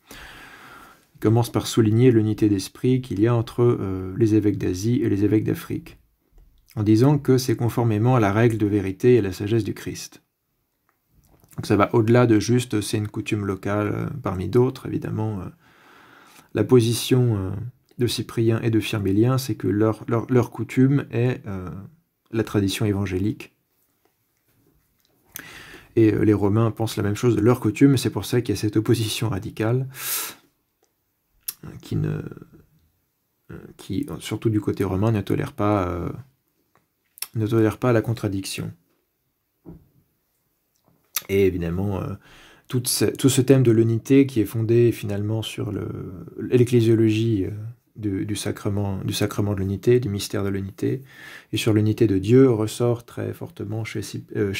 Il commence par souligner l'unité d'esprit qu'il y a entre les évêques d'Asie et les évêques d'Afrique, en disant que c'est conformément à la règle de vérité et à la sagesse du Christ. Donc ça va au-delà de juste, c'est une coutume locale parmi d'autres, évidemment. La position de Cyprien et de Firmilien, c'est que leur coutume est la tradition évangélique. Et les Romains pensent la même chose de leur coutume, c'est pour ça qu'il y a cette opposition radicale qui surtout du côté romain, ne tolère pas la contradiction. Et évidemment, tout ce thème de l'unité qui est fondé finalement sur l'ecclésiologie du sacrement de l'unité, du mystère de l'unité, et sur l'unité de Dieu ressort très fortement chez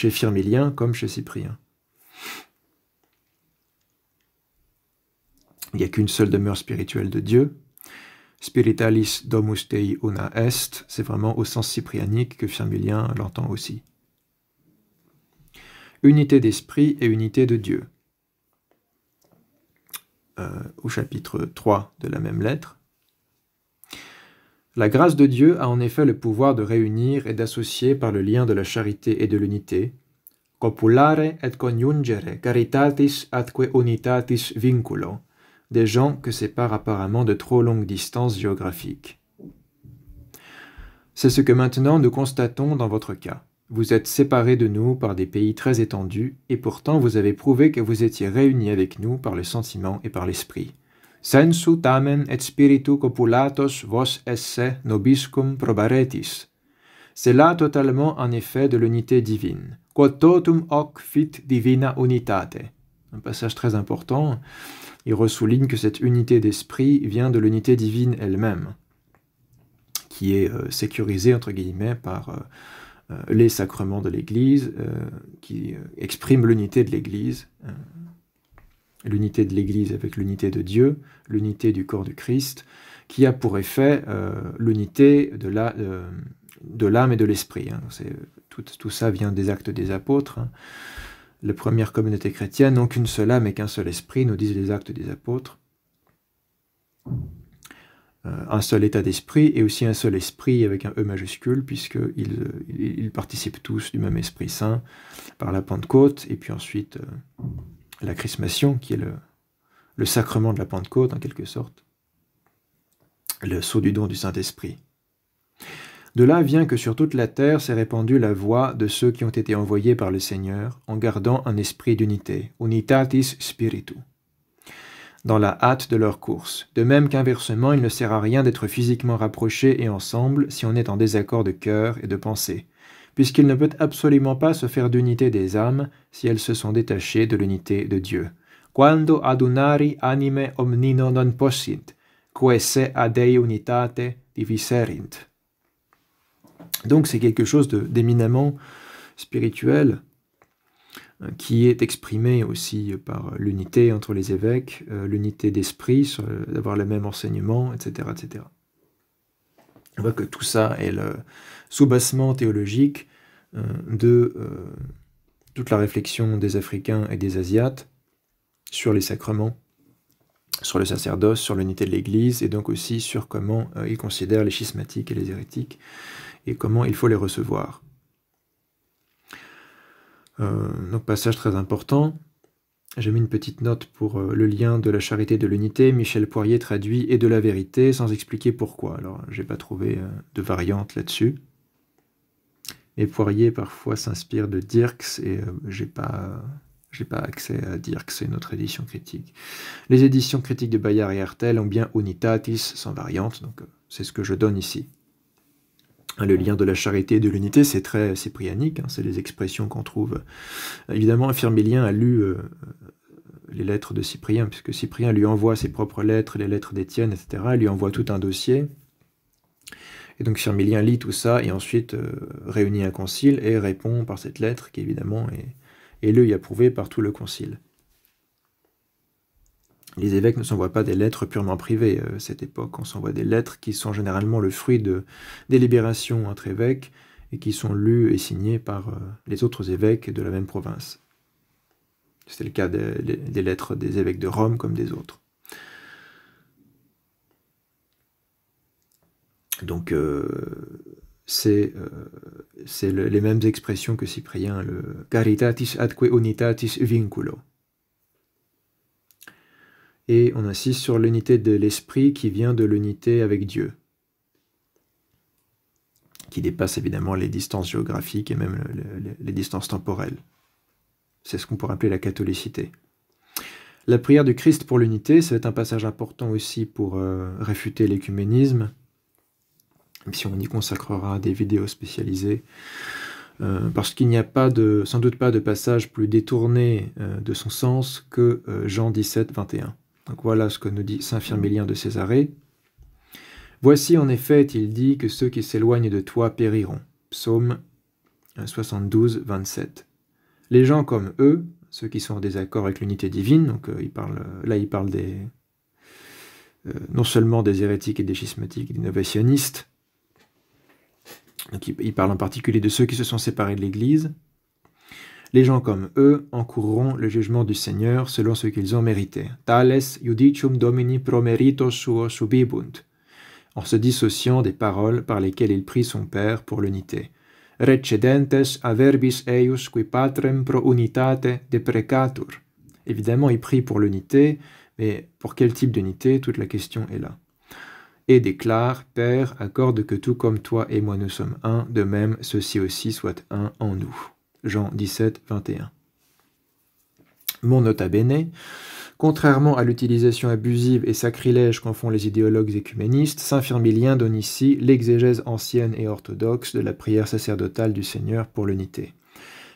Firmilien comme chez Cyprien. Il n'y a qu'une seule demeure spirituelle de Dieu. Spiritualis domus Dei una est, c'est vraiment au sens cyprianique que Firmilien l'entend aussi. Unité d'esprit et unité de Dieu. Au chapitre 3 de la même lettre. La grâce de Dieu a en effet le pouvoir de réunir et d'associer par le lien de la charité et de l'unité, copulare et coniungere caritatis atque unitatis vinculo, des gens que séparent apparemment de trop longues distances géographiques. C'est ce que maintenant nous constatons dans votre cas. Vous êtes séparés de nous par des pays très étendus, et pourtant vous avez prouvé que vous étiez réunis avec nous par le sentiment et par l'esprit. Sensu tamen et spiritu copulatos vos esse nobiscum probaretis. C'est là totalement un effet de l'unité divine. Quod totum hoc fit divina unitate. Un passage très important. Il ressouligne que cette unité d'esprit vient de l'unité divine elle-même, qui est sécurisée, entre guillemets, par les sacrements de l'Église, qui expriment l'unité de l'Église, l'unité de l'Église avec l'unité de Dieu, l'unité du corps du Christ, qui a pour effet l'unité de l'âme et de l'esprit. Tout ça vient des Actes des Apôtres. les premières communautés chrétiennes n'ont qu'une seule âme et qu'un seul esprit, nous disent les Actes des Apôtres. Un seul état d'esprit et aussi un seul esprit avec un E majuscule, puisqu'ils participent tous du même Esprit Saint par la Pentecôte, et puis ensuite la chrismation, qui est le sacrement de la Pentecôte en quelque sorte, le sceau du don du Saint-Esprit. De là vient que sur toute la terre s'est répandue la voix de ceux qui ont été envoyés par le Seigneur, en gardant un esprit d'unité, unitatis spiritu, dans la hâte de leur course. De même qu'inversement, il ne sert à rien d'être physiquement rapprochés et ensemble si on est en désaccord de cœur et de pensée, puisqu'il ne peut absolument pas se faire d'unité des âmes si elles se sont détachées de l'unité de Dieu. Quando adunari anime omnino non possint, quae ad Dei unitate diviserint. Donc c'est quelque chose d'éminemment spirituel, qui est exprimé aussi par l'unité entre les évêques, l'unité d'esprit, d'avoir le même enseignement, etc., etc. On voit que tout ça est le soubassement théologique de toute la réflexion des Africains et des Asiates sur les sacrements, sur le sacerdoce, sur l'unité de l'Église, et donc aussi sur comment ils considèrent les schismatiques et les hérétiques, et comment il faut les recevoir. Donc passage très important, j'ai mis une petite note pour le lien de la charité et de l'unité. Michel Poirier traduit « et de la vérité » sans expliquer pourquoi. Alors j'ai pas trouvé de variante là-dessus. Et Poirier parfois s'inspire de Dirks et j'ai pas accès à Dirks, c'est une autre édition critique. Les éditions critiques de Bayard et Hartel ont bien unitatis sans variante, donc c'est ce que je donne ici. Le lien de la charité et de l'unité, c'est très cyprianique, c'est les expressions qu'on trouve. Évidemment, Firmilien a lu les lettres de Cyprien, puisque Cyprien lui envoie ses propres lettres, les lettres d'Étienne, etc. Il lui envoie tout un dossier. Et donc Firmilien lit tout ça, et ensuite réunit un concile, et répond par cette lettre, qui évidemment est lue et approuvée par tout le concile. Les évêques ne s'envoient pas des lettres purement privées à cette époque, on s'envoie des lettres qui sont généralement le fruit de délibérations entre évêques et qui sont lues et signées par les autres évêques de la même province. C'est le cas des lettres des évêques de Rome comme des autres. Donc c'est les mêmes expressions que Cyprien, le caritatis atque unitatis vinculo. Et on insiste sur l'unité de l'esprit qui vient de l'unité avec Dieu, qui dépasse évidemment les distances géographiques et même les distances temporelles. C'est ce qu'on pourrait appeler la catholicité. La prière du Christ pour l'unité, ça va être un passage important aussi pour réfuter l'écuménisme, même si on y consacrera des vidéos spécialisées, parce qu'il n'y a sans doute pas de passage plus détourné de son sens que Jean 17, 21. Donc voilà ce que nous dit saint Firmilien de Césarée. « Voici en effet, il dit, que ceux qui s'éloignent de toi périront. » Psaume 72, 27. Les gens comme eux, ceux qui sont en désaccord avec l'unité divine, donc il parle non seulement des hérétiques et des schismatiques et des novationnistes, donc il parle en particulier de ceux qui se sont séparés de l'Église. Les gens comme eux encourront le jugement du Seigneur selon ce qu'ils ont mérité. Tales judicium domini pro merito suo subibunt, en se dissociant des paroles par lesquelles il prie son Père pour l'unité. Recedentes a verbis eius qui patrem pro unitate deprecatur. Évidemment, il prie pour l'unité, mais pour quel type d'unité? Toute la question est là. Et déclare, Père, accorde que tout comme toi et moi nous sommes un, de même ceux-ci aussi soient un en nous. Jean 17, 21. Mon nota bene, contrairement à l'utilisation abusive et sacrilège qu'en font les idéologues écuménistes, saint Firmilien donne ici l'exégèse ancienne et orthodoxe de la prière sacerdotale du Seigneur pour l'unité.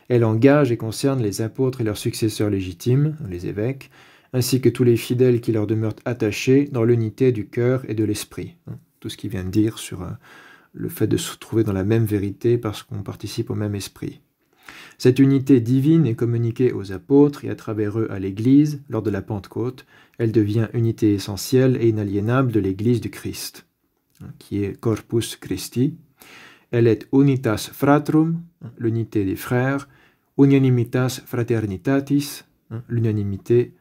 Elle engage et concerne les apôtres et leurs successeurs légitimes, les évêques, ainsi que tous les fidèles qui leur demeurent attachés dans l'unité du cœur et de l'esprit. Tout ce qu'il vient de dire sur le fait de se trouver dans la même vérité parce qu'on participe au même esprit. Cette unité divine est communiquée aux apôtres et à travers eux à l'Église lors de la Pentecôte. Elle devient unité essentielle et inaliénable de l'Église du Christ, qui est Corpus Christi. Elle est unitas fratrum, l'unité des frères, Unanimitas fraternitatis, l'unanimité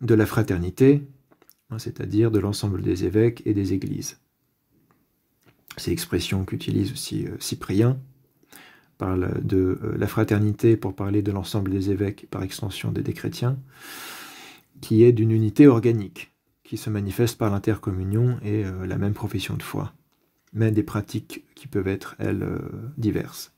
de la fraternité, c'est-à-dire de l'ensemble des évêques et des églises. C'est l'expression qu'utilise aussi Cyprien, parle de la fraternité pour parler de l'ensemble des évêques, par extension des chrétiens, qui est d'une unité organique, qui se manifeste par l'intercommunion et la même profession de foi, mais des pratiques qui peuvent être, elles, diverses.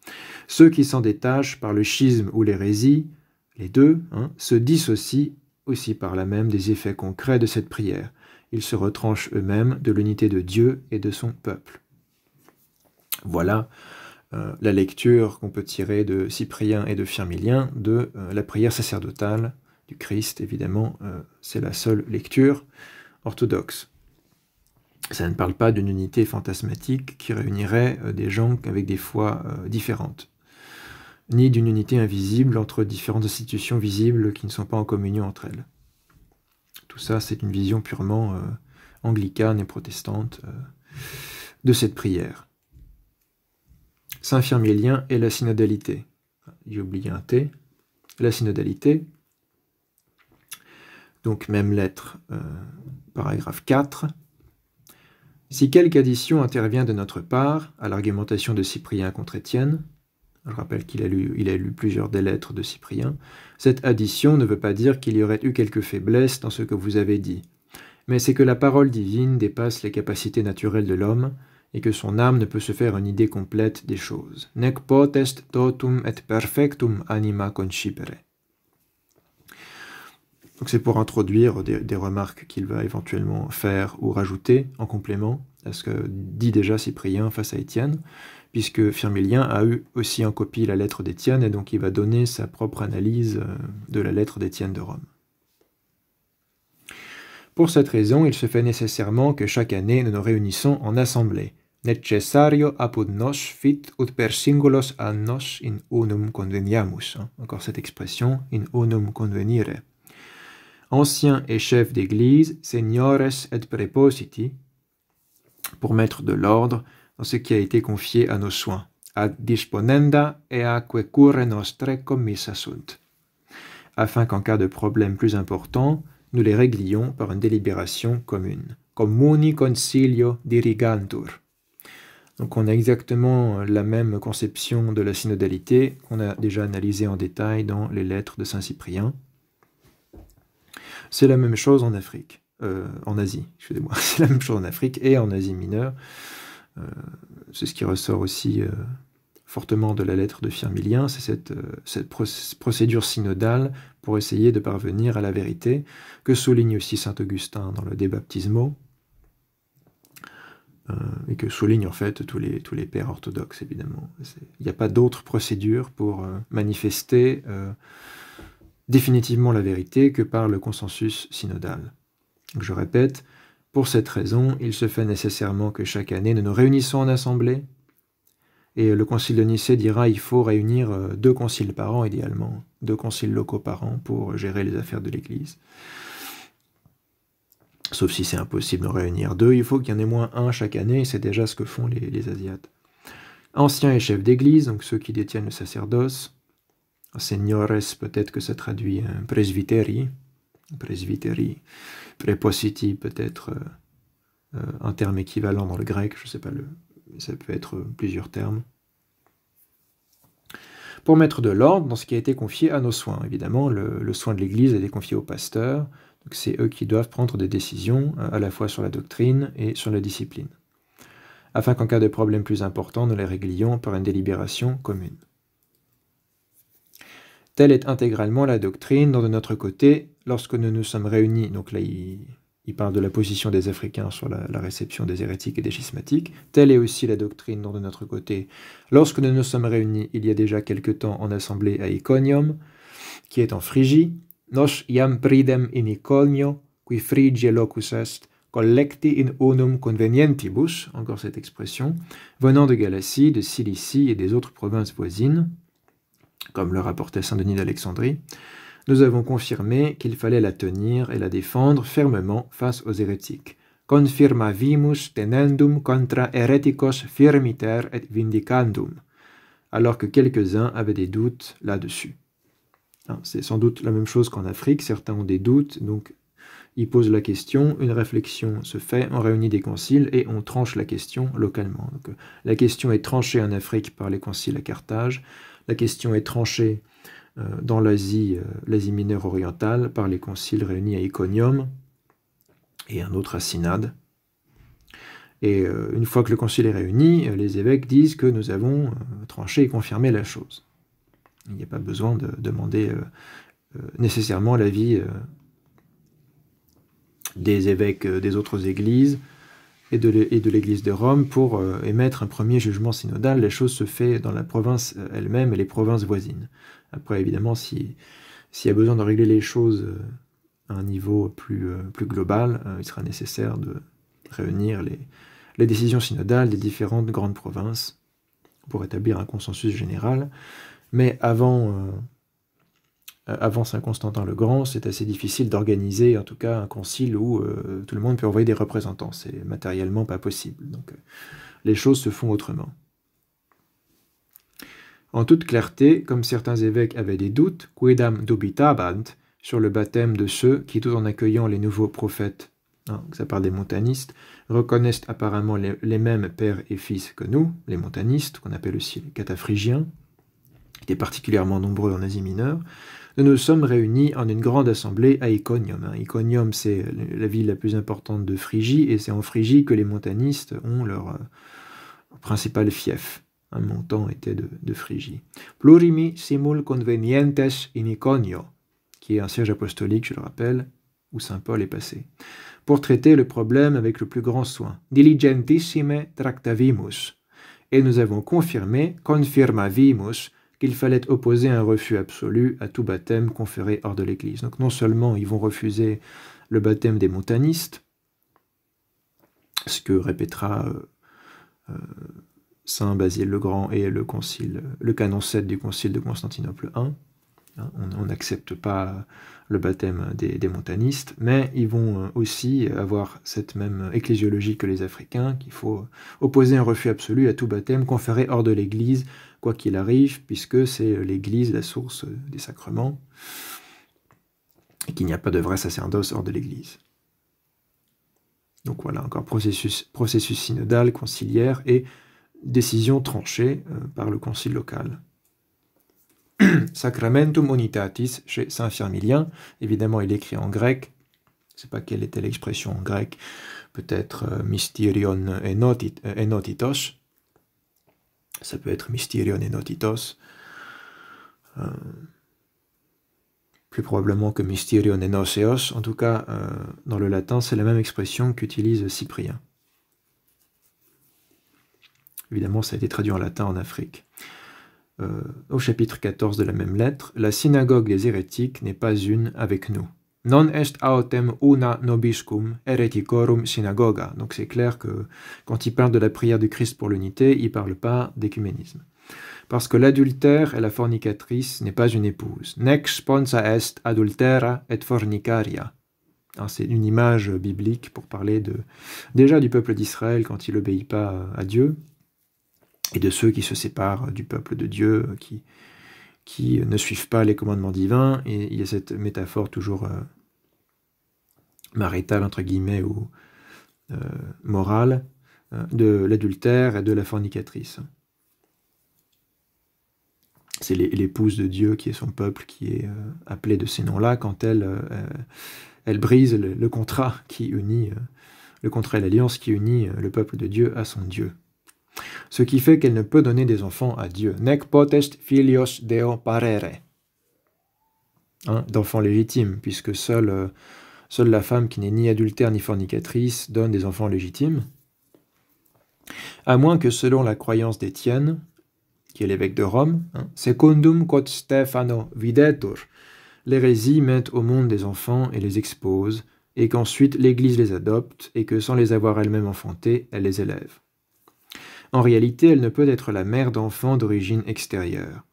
Ceux qui s'en détachent par le schisme ou l'hérésie, les deux, se dissocient aussi par là même des effets concrets de cette prière. Ils se retranchent eux-mêmes de l'unité de Dieu et de son peuple. Voilà la lecture qu'on peut tirer de Cyprien et de Firmilien de la prière sacerdotale du Christ, évidemment, c'est la seule lecture orthodoxe. Ça ne parle pas d'une unité fantasmatique qui réunirait des gens avec des foi différentes, ni d'une unité invisible entre différentes institutions visibles qui ne sont pas en communion entre elles. Tout ça, c'est une vision purement anglicane et protestante de cette prière. Saint Firmilien et la synodalité. J'ai oublié un T. La synodalité. Donc, même lettre, paragraphe 4. Si quelque addition intervient de notre part à l'argumentation de Cyprien contre Étienne, je rappelle qu'il a lu plusieurs des lettres de Cyprien, cette addition ne veut pas dire qu'il y aurait eu quelque faiblesse dans ce que vous avez dit, mais c'est que la parole divine dépasse les capacités naturelles de l'homme et que son âme ne peut se faire une idée complète des choses. Nec potest totum et perfectum anima concipere. Donc c'est pour introduire des remarques qu'il va éventuellement faire ou rajouter en complément à ce que dit déjà Cyprien face à Étienne, puisque Firmilien a eu aussi en copie la lettre d'Étienne, et donc il va donner sa propre analyse de la lettre d'Étienne de Rome. Pour cette raison, il se fait nécessairement que chaque année nous nous réunissons en assemblée. Necessario apud nos fit ut per singulos annos in unum conveniamus. Encore cette expression, in unum convenire. Anciens et chefs d'église, seniores et prepositi, pour mettre de l'ordre dans ce qui a été confié à nos soins. Ad disponenda eaque cure nostre commissa sunt. Afin qu'en cas de problème plus important, nous les réglions par une délibération commune. Communi concilio dirigantur. Donc on a exactement la même conception de la synodalité qu'on a déjà analysée en détail dans les lettres de Saint Cyprien. C'est la même chose en Afrique, en Asie, excusez-moi, c'est la même chose en Afrique et en Asie mineure. C'est ce qui ressort aussi fortement de la lettre de Firmilien, c'est cette procédure synodale pour essayer de parvenir à la vérité, que souligne aussi saint Augustin dans le De Baptismo, et que soulignent en fait tous les pères orthodoxes, évidemment. Il n'y a pas d'autre procédure pour manifester définitivement la vérité que par le consensus synodal. Donc, je répète, pour cette raison, il se fait nécessairement que chaque année nous nous réunissons en assemblée, et le concile de Nicée dira qu'il faut réunir 2 conciles par an, idéalement, 2 conciles locaux par an pour gérer les affaires de l'Église. Sauf si c'est impossible de réunir 2, il faut qu'il y en ait moins 1 chaque année, et c'est déjà ce que font les Asiates. Anciens et chefs d'église, donc ceux qui détiennent le sacerdoce. Seniores, peut-être que ça traduit presbyteri, prepositi, peut-être un terme équivalent dans le grec, je ne sais pas, ça peut être plusieurs termes. Pour mettre de l'ordre dans ce qui a été confié à nos soins. Évidemment, le soin de l'Église a été confié aux pasteurs, donc c'est eux qui doivent prendre des décisions à la fois sur la doctrine et sur la discipline, afin qu'en cas de problème plus important, nous les réglions par une délibération commune. Telle est intégralement la doctrine dont de notre côté, lorsque nous nous sommes réunis, donc là il parle de la position des Africains sur la réception des hérétiques et des schismatiques, telle est aussi la doctrine dont de notre côté, lorsque nous nous sommes réunis il y a déjà quelque temps en assemblée à Iconium, qui est en Phrygie, nos iam pridem in Iconio, qui Phrygie locus est, collecti in unum convenientibus, encore cette expression, venant de Galatie, de Cilicie et des autres provinces voisines, comme le rapportait saint Denis d'Alexandrie, nous avons confirmé qu'il fallait la tenir et la défendre fermement face aux hérétiques. Confirmavimus tenendum contra hereticos firmiter et vindicandum. alors que quelques-uns avaient des doutes là-dessus. C'est sans doute la même chose qu'en Afrique, certains ont des doutes, donc ils posent la question, une réflexion se fait, on réunit des conciles et on tranche la question localement. Donc, la question est tranchée en Afrique par les conciles à Carthage, la question est tranchée dans l'Asie mineure orientale par les conciles réunis à Iconium et un autre à Synade. Et une fois que le concile est réuni, les évêques disent que nous avons tranché et confirmé la chose. Il n'y a pas besoin de demander nécessairement l'avis des évêques des autres églises et de l'église de Rome pour émettre un premier jugement synodal. La chose se fait dans la province elle-même et les provinces voisines. Après, évidemment, s'il y a besoin de régler les choses à un niveau plus global, il sera nécessaire de réunir les décisions synodales des différentes grandes provinces pour établir un consensus général. Mais avant Saint Constantin le Grand, c'est assez difficile d'organiser en tout cas un concile où tout le monde peut envoyer des représentants. C'est matériellement pas possible. Donc les choses se font autrement. En toute clarté, comme certains évêques avaient des doutes, quidam dubitabant, sur le baptême de ceux qui, tout en accueillant les nouveaux prophètes, ça parle des montanistes, reconnaissent apparemment les mêmes pères et fils que nous, les montanistes, qu'on appelle aussi les cataphrygiens, qui étaient particulièrement nombreux en Asie mineure, nous nous sommes réunis en une grande assemblée à Iconium. Iconium, c'est la ville la plus importante de Phrygie, et c'est en Phrygie que les montanistes ont leur principal fief. Un montant était de Phrygie. Plurimi simul convenientes in Iconio, qui est un siège apostolique, je le rappelle, où saint Paul est passé, pour traiter le problème avec le plus grand soin. Diligentissime tractavimus. Et nous avons confirmé, confirmavimus, qu'il fallait opposer un refus absolu à tout baptême conféré hors de l'Église. Donc non seulement ils vont refuser le baptême des montanistes, ce que répétera saint Basile le Grand et le canon 7 du concile de Constantinople I, on n'accepte pas le baptême des montanistes, mais ils vont aussi avoir cette même ecclésiologie que les Africains, qu'il faut opposer un refus absolu à tout baptême conféré hors de l'Église, quoi qu'il arrive, puisque c'est l'Église la source des sacrements, et qu'il n'y a pas de vrai sacerdoce hors de l'Église. Donc voilà, encore processus synodal, conciliaire, et décision tranchée par le concile local. Sacramentum unitatis chez saint Firmilien, évidemment il écrit en grec, je ne sais pas quelle était l'expression en grec, peut-être mysterion enotitos, ça peut être mysterion enotitos, plus probablement que mysterion enoseos, en tout cas dans le latin c'est la même expression qu'utilise Cyprien. Évidemment ça a été traduit en latin en Afrique. Au chapitre 14 de la même lettre, la synagogue des hérétiques n'est pas une avec nous. Non est autem una nobiscum hereticorum synagoga. Donc c'est clair que quand il parle de la prière du Christ pour l'unité, il ne parle pas d'écuménisme. Parce que l'adultère et la fornicatrice n'est pas une épouse. Nec sponsa est adultera et fornicaria. C'est une image biblique pour parler déjà du peuple d'Israël quand il n'obéit pas à Dieu, et de ceux qui se séparent du peuple de Dieu, qui ne suivent pas les commandements divins. Et il y a cette métaphore toujours maritale, entre guillemets, ou morale, de l'adultère et de la fornicatrice. C'est l'épouse de Dieu qui est son peuple, qui est appelée de ces noms-là, quand elle brise le contrat qui unit, le contrat et l'alliance qui unit le peuple de Dieu à son Dieu. Ce qui fait qu'elle ne peut donner des enfants à Dieu. Nec potest filios Deo parere. D'enfants légitimes, puisque seule la femme qui n'est ni adultère ni fornicatrice donne des enfants légitimes. À moins que, selon la croyance d'Étienne, qui est l'évêque de Rome, secundum quod Stefano videtur, l'hérésie met au monde des enfants et les expose, et qu'ensuite l'Église les adopte, et que sans les avoir elle-même enfantés, elle les élève. En réalité, elle ne peut être la mère d'enfants d'origine extérieure.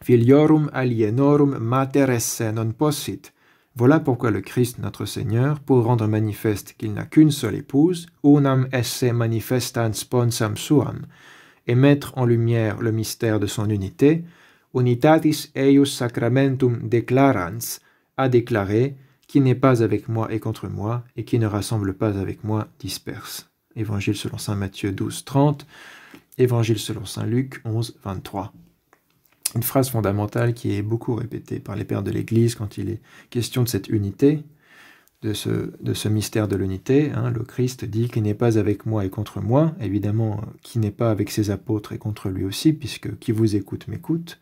Filiorum alienorum mater esse non possit. Voilà pourquoi le Christ notre Seigneur, pour rendre manifeste qu'il n'a qu'une seule épouse, unam esse manifestant sponsam suam, et mettre en lumière le mystère de son unité, unitatis eius sacramentum declarans, a déclaré, qui n'est pas avec moi et contre moi, et qui ne rassemble pas avec moi disperse. Évangile selon saint Matthieu 12, 30, Évangile selon saint Luc 11, 23. Une phrase fondamentale qui est beaucoup répétée par les pères de l'Église quand il est question de cette unité, de ce mystère de l'unité. Le Christ dit qu'il n'est pas avec moi et contre moi, évidemment qui n'est pas avec ses apôtres et contre lui aussi, puisque qui vous écoute m'écoute,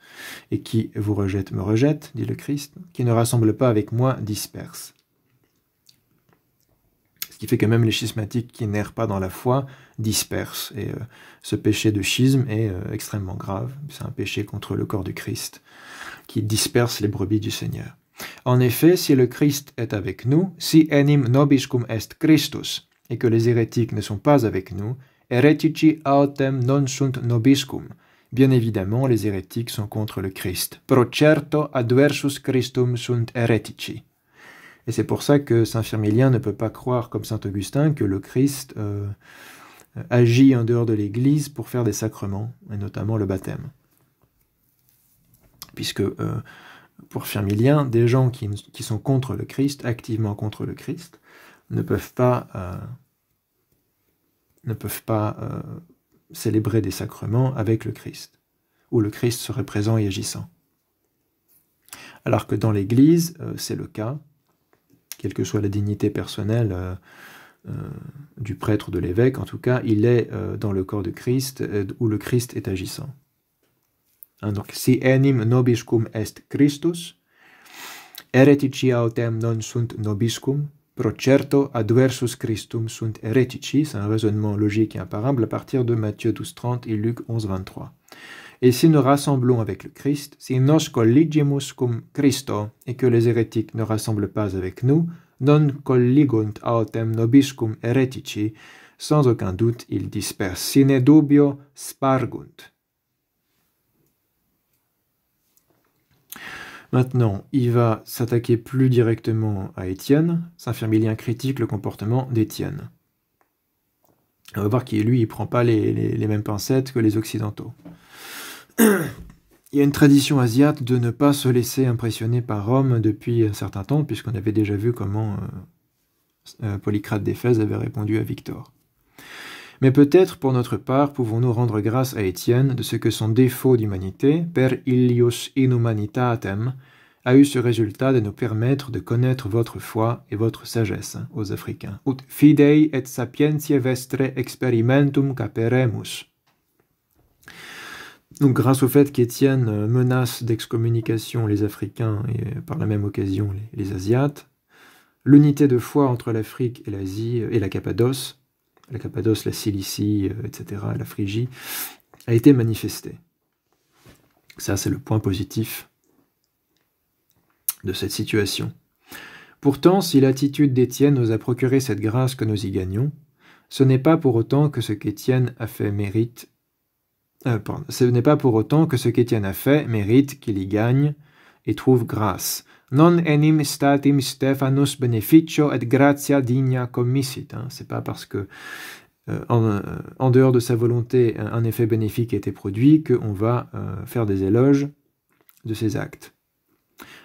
et qui vous rejette me rejette, dit le Christ, qui ne rassemble pas avec moi disperse. Ce qui fait que même les schismatiques qui n'errent pas dans la foi dispersent, et ce péché de schisme est extrêmement grave, c'est un péché contre le corps du Christ, qui disperse les brebis du Seigneur. En effet, si le Christ est avec nous, si enim nobiscum est Christus, et que les hérétiques ne sont pas avec nous, heretici autem non sunt nobiscum. Bien évidemment, les hérétiques sont contre le Christ. Pro certo adversus Christum sunt heretici. Et c'est pour ça que saint Firmilien ne peut pas croire, comme saint Augustin, que le Christ agit en dehors de l'Église pour faire des sacrements, et notamment le baptême. Puisque pour Firmilien, des gens qui sont contre le Christ, activement contre le Christ, ne peuvent pas célébrer des sacrements avec le Christ, où le Christ serait présent et agissant. Alors que dans l'Église, c'est le cas, quelle que soit la dignité personnelle du prêtre ou de l'évêque, en tout cas, il est dans le corps de Christ, où le Christ est agissant. Donc, si enim nobiscum est Christus, heretici autem non sunt nobiscum, pro certo adversus Christum sunt heretici. C'est un raisonnement logique et imparable à partir de Matthieu 12, 30 et Luc 11, 23. Et si nous rassemblons avec le Christ, si nos colligimus cum Christo, et que les hérétiques ne rassemblent pas avec nous, non colligunt autem nobiscum heretici, sans aucun doute ils dispersent, sine dubio spargunt. Maintenant, il va s'attaquer plus directement à Étienne. Saint Firmilien critique le comportement d'Étienne. On va voir qu'il, lui, il ne prend pas les mêmes pincettes que les Occidentaux. Il y a une tradition asiate de ne pas se laisser impressionner par Rome depuis un certain temps, puisqu'on avait déjà vu comment Polycrate d'Éphèse avait répondu à Victor. Mais peut-être, pour notre part, pouvons-nous rendre grâce à Étienne de ce que son défaut d'humanité, per illius inhumanitatem, a eu ce résultat de nous permettre de connaître votre foi et votre sagesse, aux Africains. Ut fidei et sapientiae vestre experimentum caperemus. Donc, grâce au fait qu'Étienne menace d'excommunication les Africains et par la même occasion les Asiates, l'unité de foi entre l'Afrique et l'Asie et la Cappadoce, la Cilicie, etc., la Phrygie, a été manifestée. Ça, c'est le point positif de cette situation. Pourtant, si l'attitude d'Étienne nous a procuré cette grâce que nous y gagnons, ce n'est pas pour autant que ce qu'Étienne a fait mérite qu'il y gagne et trouve grâce. Non enim statim Stephanus beneficio et gratia digna commissit. C'est pas parce que en dehors de sa volonté un effet bénéfique a été produit qu'on va faire des éloges de ses actes.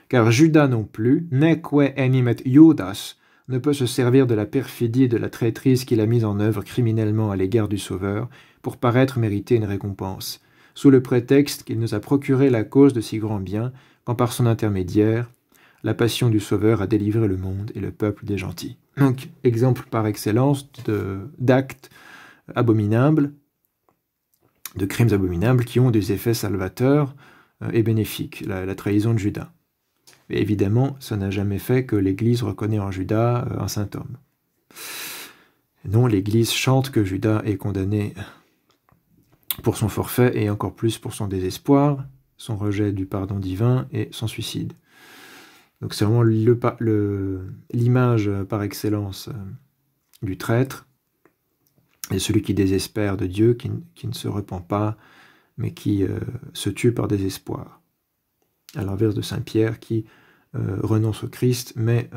Car Judas non plus, neque enim et Judas, ne peut se servir de la perfidie et de la traîtrise qu'il a mise en œuvre criminellement à l'égard du Sauveur pour paraître mériter une récompense, sous le prétexte qu'il nous a procuré la cause de si grand bien, quand par son intermédiaire, la passion du Sauveur a délivré le monde et le peuple des gentils. Donc, exemple par excellence d'actes abominables, de crimes abominables qui ont des effets salvateurs et bénéfiques, la trahison de Judas. Et évidemment, ça n'a jamais fait que l'Église reconnaît en Judas un saint homme. Non, l'Église chante que Judas est condamné pour son forfait et encore plus pour son désespoir, son rejet du pardon divin et son suicide. Donc c'est vraiment l'image par excellence du traître et celui qui désespère de Dieu, qui ne se repent pas, mais qui se tue par désespoir. À l'inverse de Saint Pierre qui renonce au Christ, mais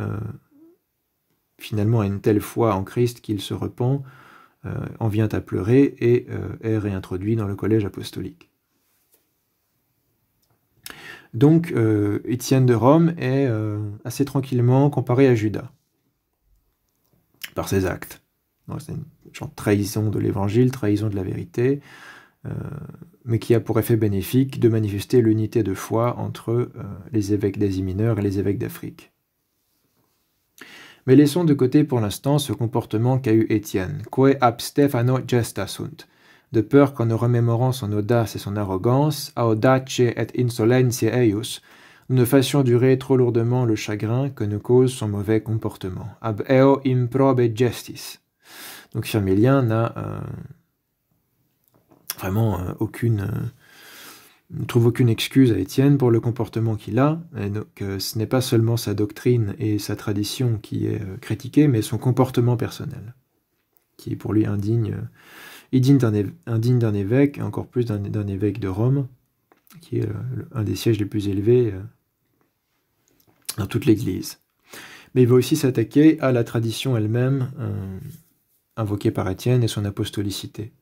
finalement a une telle foi en Christ qu'il se repent en vient à pleurer et est réintroduit dans le collège apostolique. Donc, Étienne de Rome est assez tranquillement comparé à Judas, par ses actes. C'est une genre de trahison de l'évangile, trahison de la vérité, mais qui a pour effet bénéfique de manifester l'unité de foi entre les évêques d'Asie mineure et les évêques d'Afrique. Mais laissons de côté pour l'instant ce comportement qu'a eu Étienne, quae ab Stephano gesta sunt, de peur qu'en nous remémorant son audace et son arrogance, audace et insolentiae eius, nous ne fassions durer trop lourdement le chagrin que nous cause son mauvais comportement. Ab eo improbe gestis. Donc Firmilien n'a vraiment ne trouve aucune excuse à Étienne pour le comportement qu'il a. Et donc, ce n'est pas seulement sa doctrine et sa tradition qui est critiquée, mais son comportement personnel, qui est pour lui indigne d'un évêque, et encore plus d'un évêque de Rome, qui est un des sièges les plus élevés dans toute l'Église. Mais il va aussi s'attaquer à la tradition elle-même, invoquée par Étienne et son apostolicité.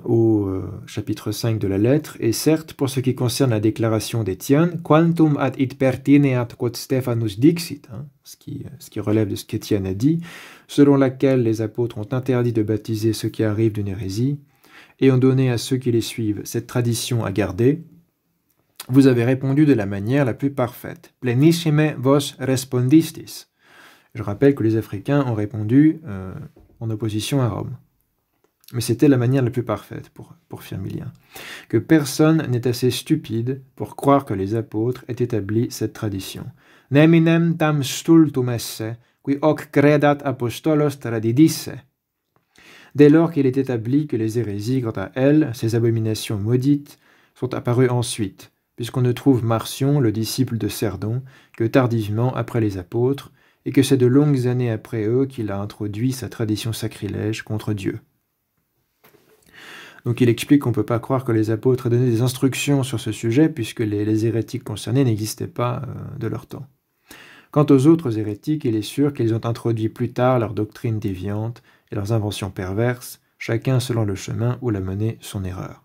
Au chapitre 5 de la lettre, et certes, pour ce qui concerne la déclaration d'Étienne, quantum ad it pertineat quod Stephanus dixit, ce qui relève de ce qu'Étienne a dit, selon laquelle les apôtres ont interdit de baptiser ceux qui arrivent d'une hérésie, et ont donné à ceux qui les suivent cette tradition à garder, vous avez répondu de la manière la plus parfaite. Plenissime vos respondistis. Je rappelle que les Africains ont répondu en opposition à Rome. Mais c'était la manière la plus parfaite pour Firmilien. Que personne n'est assez stupide pour croire que les apôtres aient établi cette tradition. Neminem tam stultum esse, qui hoc credat apostolos tradidisse. Dès lors qu'il est établi que les hérésies, quant à elles, ces abominations maudites, sont apparues ensuite, puisqu'on ne trouve Marcion, le disciple de Cerdon, que tardivement après les apôtres, et que c'est de longues années après eux qu'il a introduit sa tradition sacrilège contre Dieu. Donc il explique qu'on ne peut pas croire que les apôtres aient donné des instructions sur ce sujet, puisque les hérétiques concernés n'existaient pas de leur temps. Quant aux autres hérétiques, il est sûr qu'ils ont introduit plus tard leurs doctrines déviantes et leurs inventions perverses, chacun selon le chemin où l'a mené son erreur.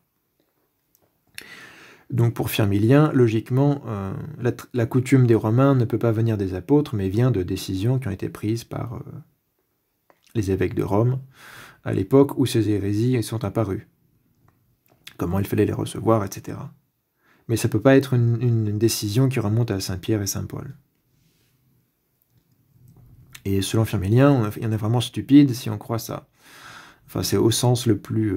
Donc pour Firmilien, logiquement, la coutume des Romains ne peut pas venir des apôtres, mais vient de décisions qui ont été prises par les évêques de Rome, à l'époque où ces hérésies sont apparues. Comment il fallait les recevoir, etc. Mais ça ne peut pas être une décision qui remonte à Saint-Pierre et Saint-Paul. Et selon Firmilien, il y en a vraiment stupide si on croit ça. Enfin, c'est au sens le plus...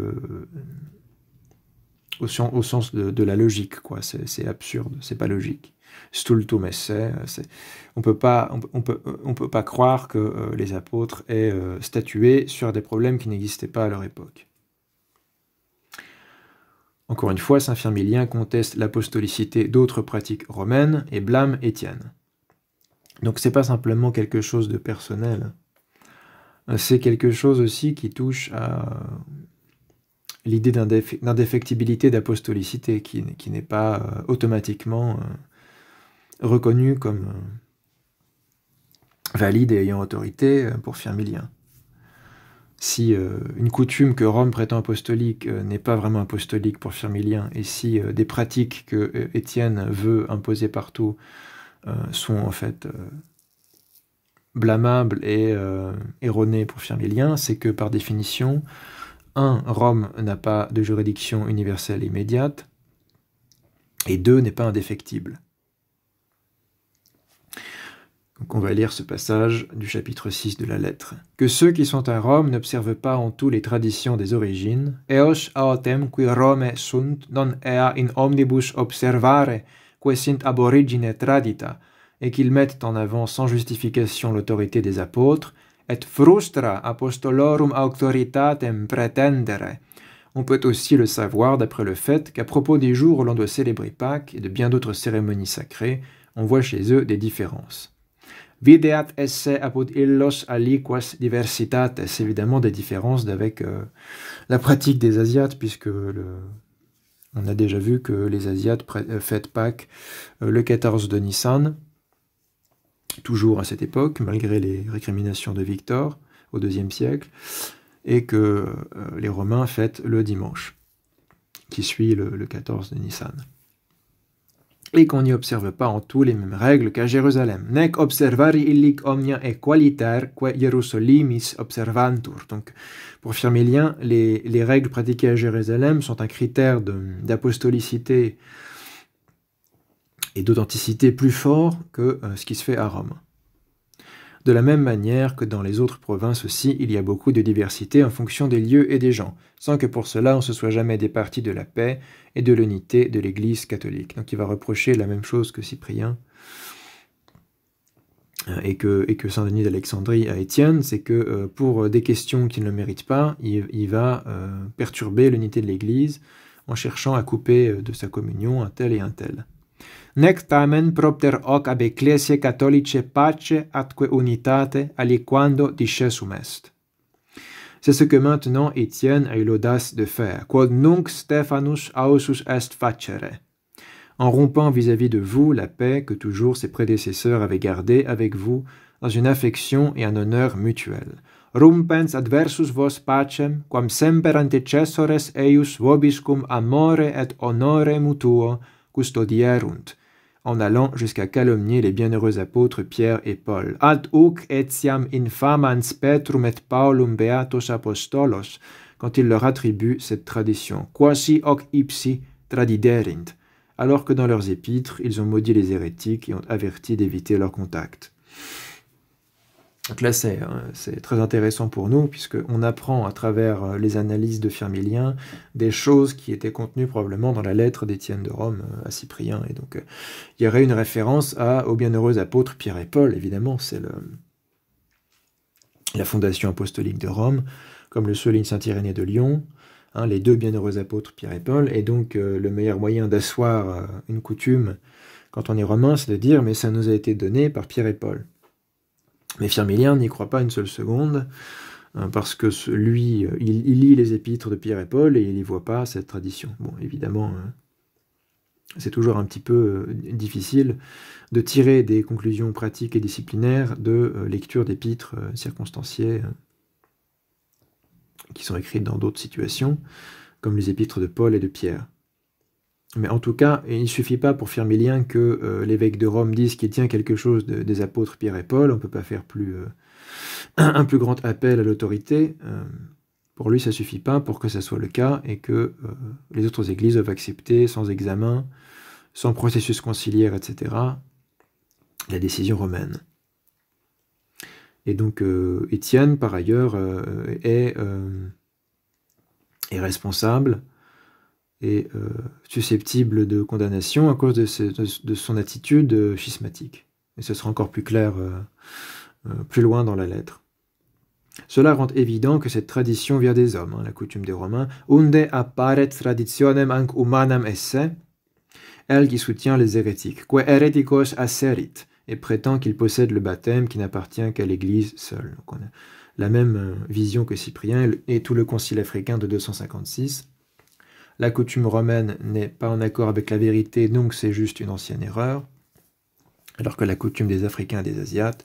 au sens de la logique, quoi. C'est absurde, c'est pas logique. Stultum esse, on peut pas croire que les apôtres aient statué sur des problèmes qui n'existaient pas à leur époque. Encore une fois, saint Firmilien conteste l'apostolicité d'autres pratiques romaines et blâme Étienne. Donc c'est pas simplement quelque chose de personnel, c'est quelque chose aussi qui touche à l'idée d'indéfectibilité d'apostolicité qui n'est pas automatiquement reconnue comme valide et ayant autorité pour Firmilien. Si une coutume que Rome prétend apostolique n'est pas vraiment apostolique pour Firmilien, et si des pratiques que Étienne veut imposer partout sont en fait blâmables et erronées pour Firmilien, c'est que par définition, 1. Rome n'a pas de juridiction universelle immédiate, et 2. n'est pas indéfectible. Donc on va lire ce passage du chapitre 6 de la lettre. Que ceux qui sont à Rome n'observent pas en tout les traditions des origines, eos autem qui Rome sunt non ea in omnibus observare, que sint ab origine tradita, et qu'ils mettent en avant sans justification l'autorité des apôtres, et frustra apostolorum auctoritatem pretendere. On peut aussi le savoir d'après le fait qu'à propos des jours où l'on doit célébrer Pâques et de bien d'autres cérémonies sacrées, on voit chez eux des différences. Videat esse apud illos aliquas diversitates, évidemment des différences avec la pratique des Asiates, puisque on a déjà vu que les Asiates fêtent Pâques le 14 de Nissan, toujours à cette époque, malgré les récriminations de Victor au IIe siècle. et que les Romains fêtent le dimanche, qui suit le 14 de Nissan. Et qu'on n'y observe pas en tout les mêmes règles qu'à Jérusalem. Nec observari illic omnia equaliter que Hierosolimis observantur. Donc, pour Firmilien, les règles pratiquées à Jérusalem sont un critère d'apostolicité et d'authenticité plus fort que ce qui se fait à Rome. De la même manière que dans les autres provinces aussi, il y a beaucoup de diversité en fonction des lieux et des gens, sans que pour cela on se soit jamais départi de la paix et de l'unité de l'Église catholique. Donc il va reprocher la même chose que Cyprien et que Saint-Denis d'Alexandrie à Étienne, c'est que pour des questions qui ne le méritent pas, il va perturber l'unité de l'Église en cherchant à couper de sa communion un tel et un tel. Nec tamen propter hoc ab ecclesiae catholicae pace atque unitate aliquando discessum est. C'est ce que maintenant Étienne a eu l'audace de faire, quod nunc Stephanus ausus est facere, en rompant vis-à-vis de vous la paix que toujours ses prédécesseurs avaient gardée avec vous dans une affection et un honneur mutuel. Rumpens adversus vos pacem, quam semper antecessores eius vobiscum amore et honore mutuo custodierunt, en allant jusqu'à calomnier les bienheureux apôtres Pierre et Paul. Ad hoc etiam infamans Petrum et Paulum beatos apostolos, quand il leur attribue cette tradition. Quasi hoc ipsi tradiderint, alors que dans leurs épîtres, ils ont maudit les hérétiques et ont averti d'éviter leur contact. Donc là, c'est très intéressant pour nous, puisqu'on apprend à travers les analyses de Firmilien des choses qui étaient contenues probablement dans la lettre d'Étienne de Rome à Cyprien. Et donc, il y aurait une référence aux bienheureux apôtres Pierre et Paul, évidemment, c'est la fondation apostolique de Rome, comme le souligne saint Irénée de Lyon, les deux bienheureux apôtres Pierre et Paul. Et donc, le meilleur moyen d'asseoir une coutume quand on est romain, c'est de dire « mais ça nous a été donné par Pierre et Paul ». Mais Firmilien n'y croit pas une seule seconde, parce que lui, il lit les épîtres de Pierre et Paul et il n'y voit pas cette tradition. Bon, évidemment, c'est toujours un petit peu difficile de tirer des conclusions pratiques et disciplinaires de lecture d'épîtres circonstanciées qui sont écrites dans d'autres situations, comme les épîtres de Paul et de Pierre. Mais en tout cas, il ne suffit pas pour Firmilien que l'évêque de Rome dise qu'il tient quelque chose des apôtres Pierre et Paul. On ne peut pas faire un plus grand appel à l'autorité. Pour lui, ça ne suffit pas pour que ça soit le cas et que les autres églises doivent accepter sans examen, sans processus conciliaire, etc., la décision romaine. Et donc, Étienne, par ailleurs, est responsable et susceptible de condamnation à cause de son attitude schismatique. Et ce sera encore plus clair plus loin dans la lettre. Cela rend évident que cette tradition vient des hommes, la coutume des Romains, unde apparet traditionem anc humanam esse, elle qui soutient les hérétiques, que hereticos asserit, et prétend qu'il possède le baptême qui n'appartient qu'à l'Église seule. Donc on a la même vision que Cyprien et tout le concile africain de 256. La coutume romaine n'est pas en accord avec la vérité, donc c'est juste une ancienne erreur, alors que la coutume des Africains et des Asiates,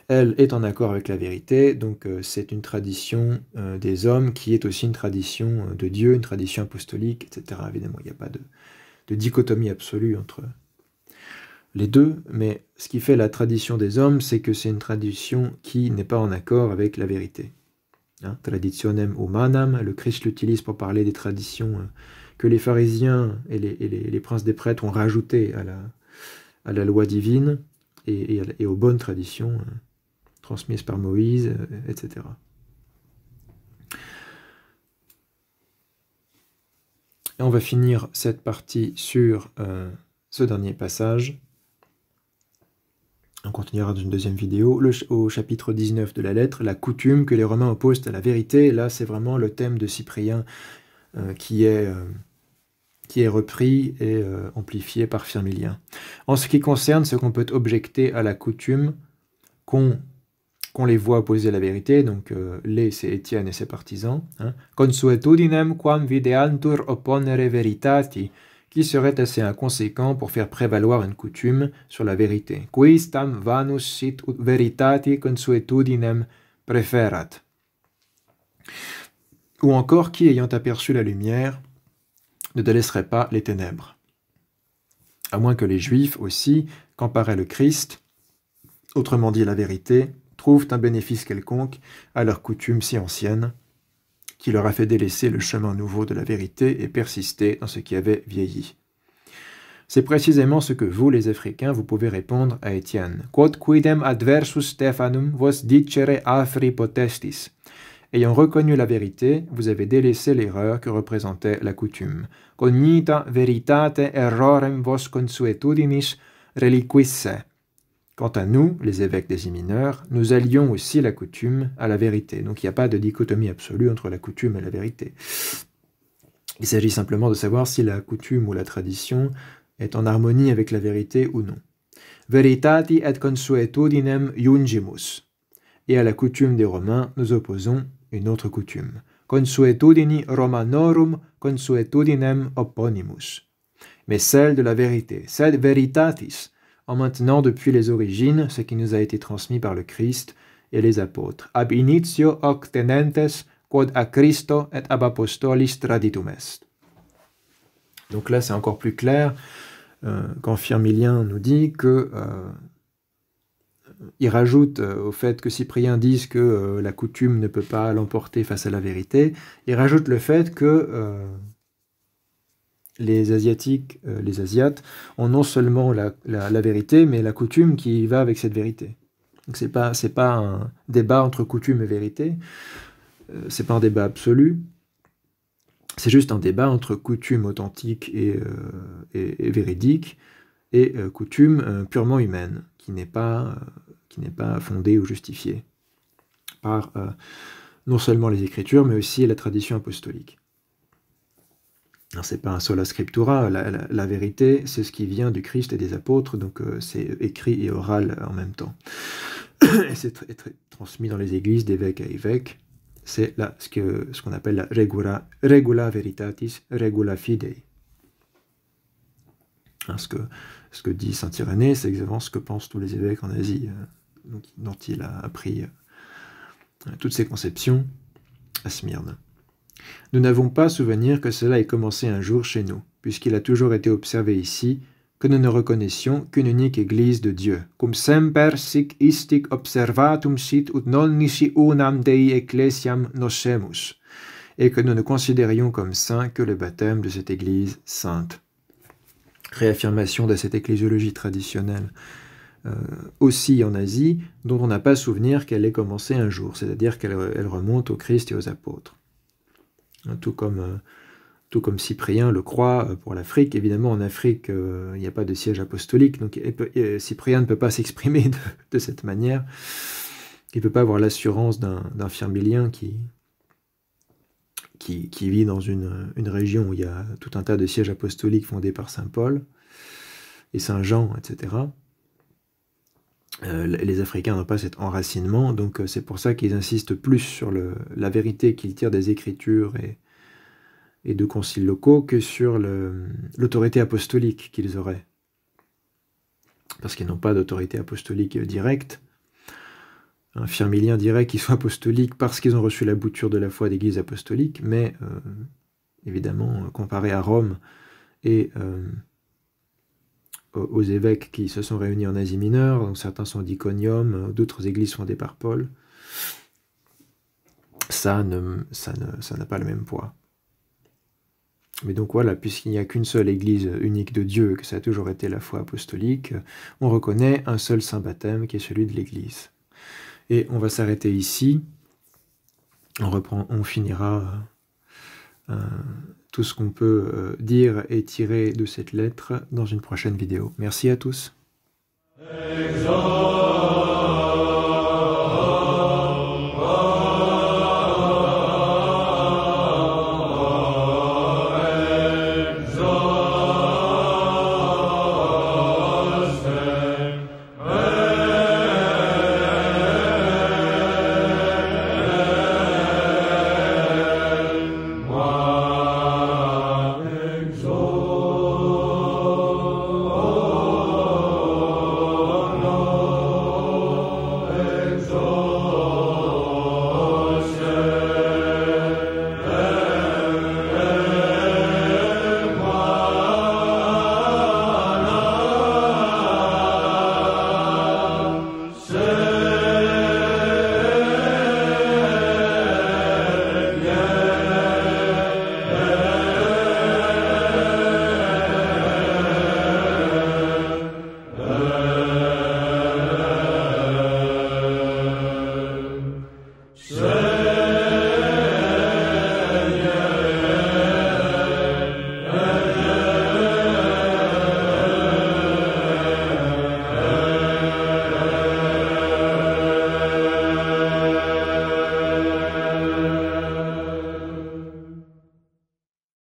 elle est en accord avec la vérité, donc c'est une tradition des hommes qui est aussi une tradition de Dieu, une tradition apostolique, etc. Évidemment, il n'y a pas de dichotomie absolue entre les deux, mais ce qui fait la tradition des hommes, c'est que c'est une tradition qui n'est pas en accord avec la vérité. Traditionem humanam, le Christ l'utilise pour parler des traditions que les pharisiens et les princes des prêtres ont rajoutées à la loi divine et aux bonnes traditions transmises par Moïse, etc. Et on va finir cette partie sur ce dernier passage. On continuera dans une deuxième vidéo, au chapitre 19 de la lettre, la coutume que les Romains opposent à la vérité. Là, c'est vraiment le thème de Cyprien qui est repris et amplifié par Firmilien. En ce qui concerne ce qu'on peut objecter à la coutume, qu'on les voit opposer à la vérité, donc c'est Étienne et ses partisans, consuetudinem quam videantur opponere veritati, qui serait assez inconséquent pour faire prévaloir une coutume sur la vérité. Quistam vanus sit veritati consuetudinem preferat. Ou encore, qui ayant aperçu la lumière ne délaisserait pas les ténèbres? À moins que les Juifs aussi, quand paraît le Christ, autrement dit la vérité, trouvent un bénéfice quelconque à leur coutume si ancienne, qui leur a fait délaisser le chemin nouveau de la vérité et persister dans ce qui avait vieilli. C'est précisément ce que vous, les Africains, vous pouvez répondre à Étienne. Quod quidem adversus Stephanum vos dicere afri potestis. Ayant reconnu la vérité, vous avez délaissé l'erreur que représentait la coutume. Cognita veritate errorem vos consuetudinis reliquisse. Quant à nous, les évêques d'Asie mineure, nous allions aussi la coutume à la vérité. Donc il n'y a pas de dichotomie absolue entre la coutume et la vérité. Il s'agit simplement de savoir si la coutume ou la tradition est en harmonie avec la vérité ou non. Veritati et consuetudinem iungimus. Et à la coutume des Romains, nous opposons une autre coutume. Consuetudini Romanorum consuetudinem opponimus. Mais celle de la vérité, sed veritatis, en maintenant depuis les origines ce qui nous a été transmis par le Christ et les apôtres. Ab initio hoc tenentes, quod a Christo et ab apostolis traditum est. Donc là, c'est encore plus clair quand Firmilien nous dit que il rajoute au fait que Cyprien dise que la coutume ne peut pas l'emporter face à la vérité, il rajoute le fait que les Asiates ont non seulement la vérité, mais la coutume qui va avec cette vérité. Donc c'est pas un débat entre coutume et vérité, c'est pas un débat absolu, c'est juste un débat entre coutume authentique et véridique et coutume purement humaine, qui n'est pas fondée ou justifiée par non seulement les Écritures, mais aussi la tradition apostolique. Ce n'est pas un sola scriptura, la vérité, c'est ce qui vient du Christ et des apôtres, donc c'est écrit et oral en même temps. Et c'est transmis dans les églises d'évêque à évêque. C'est ce qu'on appelle la regula veritatis, regula fidei. Ce que dit saint Irénée, c'est exactement ce que pensent tous les évêques en Asie, dont il a appris toutes ces conceptions à Smyrne. Nous n'avons pas souvenir que cela ait commencé un jour chez nous, puisqu'il a toujours été observé ici que nous ne reconnaissions qu'une unique Église de Dieu, cum semper sic istic observatum sit ut non nisi unam Dei ecclesiam nocemus, et que nous ne considérions comme saint que le baptême de cette Église sainte. Réaffirmation de cette ecclésiologie traditionnelle aussi en Asie, dont on n'a pas souvenir qu'elle ait commencé un jour, c'est-à-dire qu'elle remonte au Christ et aux apôtres. Tout comme Cyprien le croit pour l'Afrique. Évidemment, en Afrique, il n'y a pas de siège apostolique, donc Cyprien ne peut pas s'exprimer de cette manière. Il ne peut pas avoir l'assurance d'un firmilien qui vit dans une région où il y a tout un tas de sièges apostoliques fondés par saint Paul et saint Jean, etc. Les Africains n'ont pas cet enracinement, donc c'est pour ça qu'ils insistent plus sur la vérité qu'ils tirent des Écritures et de conciles locaux que sur l'autorité apostolique qu'ils auraient. Parce qu'ils n'ont pas d'autorité apostolique directe. Un firmilien dirait qu'ils sont apostoliques parce qu'ils ont reçu la bouture de la foi d'Église apostolique, mais évidemment, comparé à Rome et aux évêques qui se sont réunis en Asie mineure, donc certains sont d'Iconium, d'autres églises fondées par Paul, ça n'a pas le même poids. Mais donc voilà, puisqu'il n'y a qu'une seule Église unique de Dieu, que ça a toujours été la foi apostolique, on reconnaît un seul saint baptême qui est celui de l'Église. Et on va s'arrêter ici, on finira tout ce qu'on peut dire et tirer de cette lettre dans une prochaine vidéo. Merci à tous.